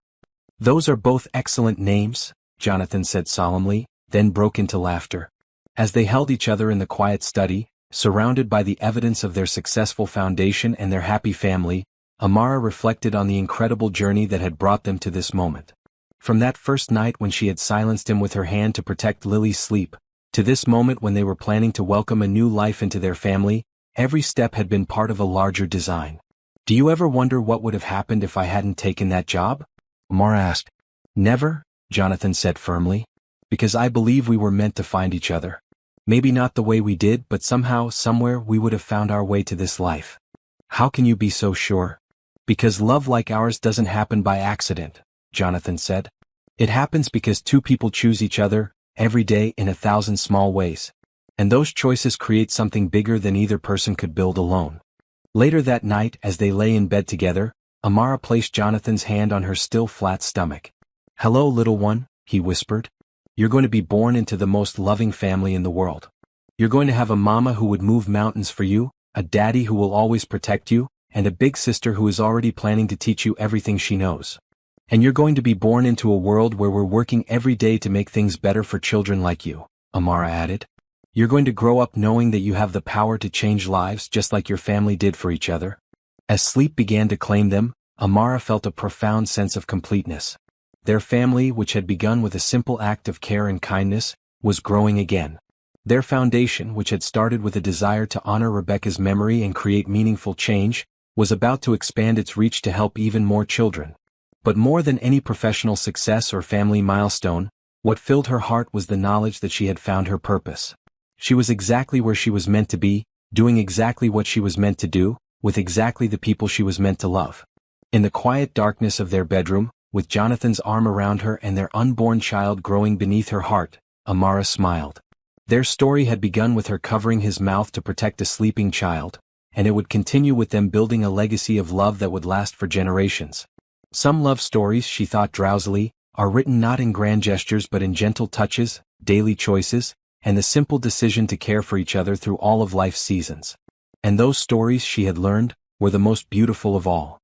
"Those are both excellent names," Jonathan said solemnly, then broke into laughter. As they held each other in the quiet study, surrounded by the evidence of their successful foundation and their happy family, Amara reflected on the incredible journey that had brought them to this moment. From that first night when she had silenced him with her hand to protect Lily's sleep, to this moment when they were planning to welcome a new life into their family, every step had been part of a larger design. "Do you ever wonder what would have happened if I hadn't taken that job?" Amara asked. "Never," Jonathan said firmly. "Because I believe we were meant to find each other. Maybe not the way we did, but somehow, somewhere, we would have found our way to this life." "How can you be so sure?" "Because love like ours doesn't happen by accident," Jonathan said. "It happens because 2 people choose each other, every day in 1,000 small ways. And those choices create something bigger than either person could build alone." Later that night, as they lay in bed together, Amara placed Jonathan's hand on her still flat stomach. "Hello, little one," he whispered. "You're going to be born into the most loving family in the world. You're going to have a mama who would move mountains for you, a daddy who will always protect you, and a big sister who is already planning to teach you everything she knows. And you're going to be born into a world where we're working every day to make things better for children like you," Amara added. "You're going to grow up knowing that you have the power to change lives just like your family did for each other." As sleep began to claim them, Amara felt a profound sense of completeness. Their family, which had begun with a simple act of care and kindness, was growing again. Their foundation, which had started with a desire to honor Rebecca's memory and create meaningful change, was about to expand its reach to help even more children. But more than any professional success or family milestone, what filled her heart was the knowledge that she had found her purpose. She was exactly where she was meant to be, doing exactly what she was meant to do, with exactly the people she was meant to love. In the quiet darkness of their bedroom, with Jonathan's arm around her and their unborn child growing beneath her heart, Amara smiled. Their story had begun with her covering his mouth to protect a sleeping child, and it would continue with them building a legacy of love that would last for generations. Some love stories, she thought drowsily, are written not in grand gestures but in gentle touches, daily choices, and the simple decision to care for each other through all of life's seasons. And those stories, she had learned, were the most beautiful of all.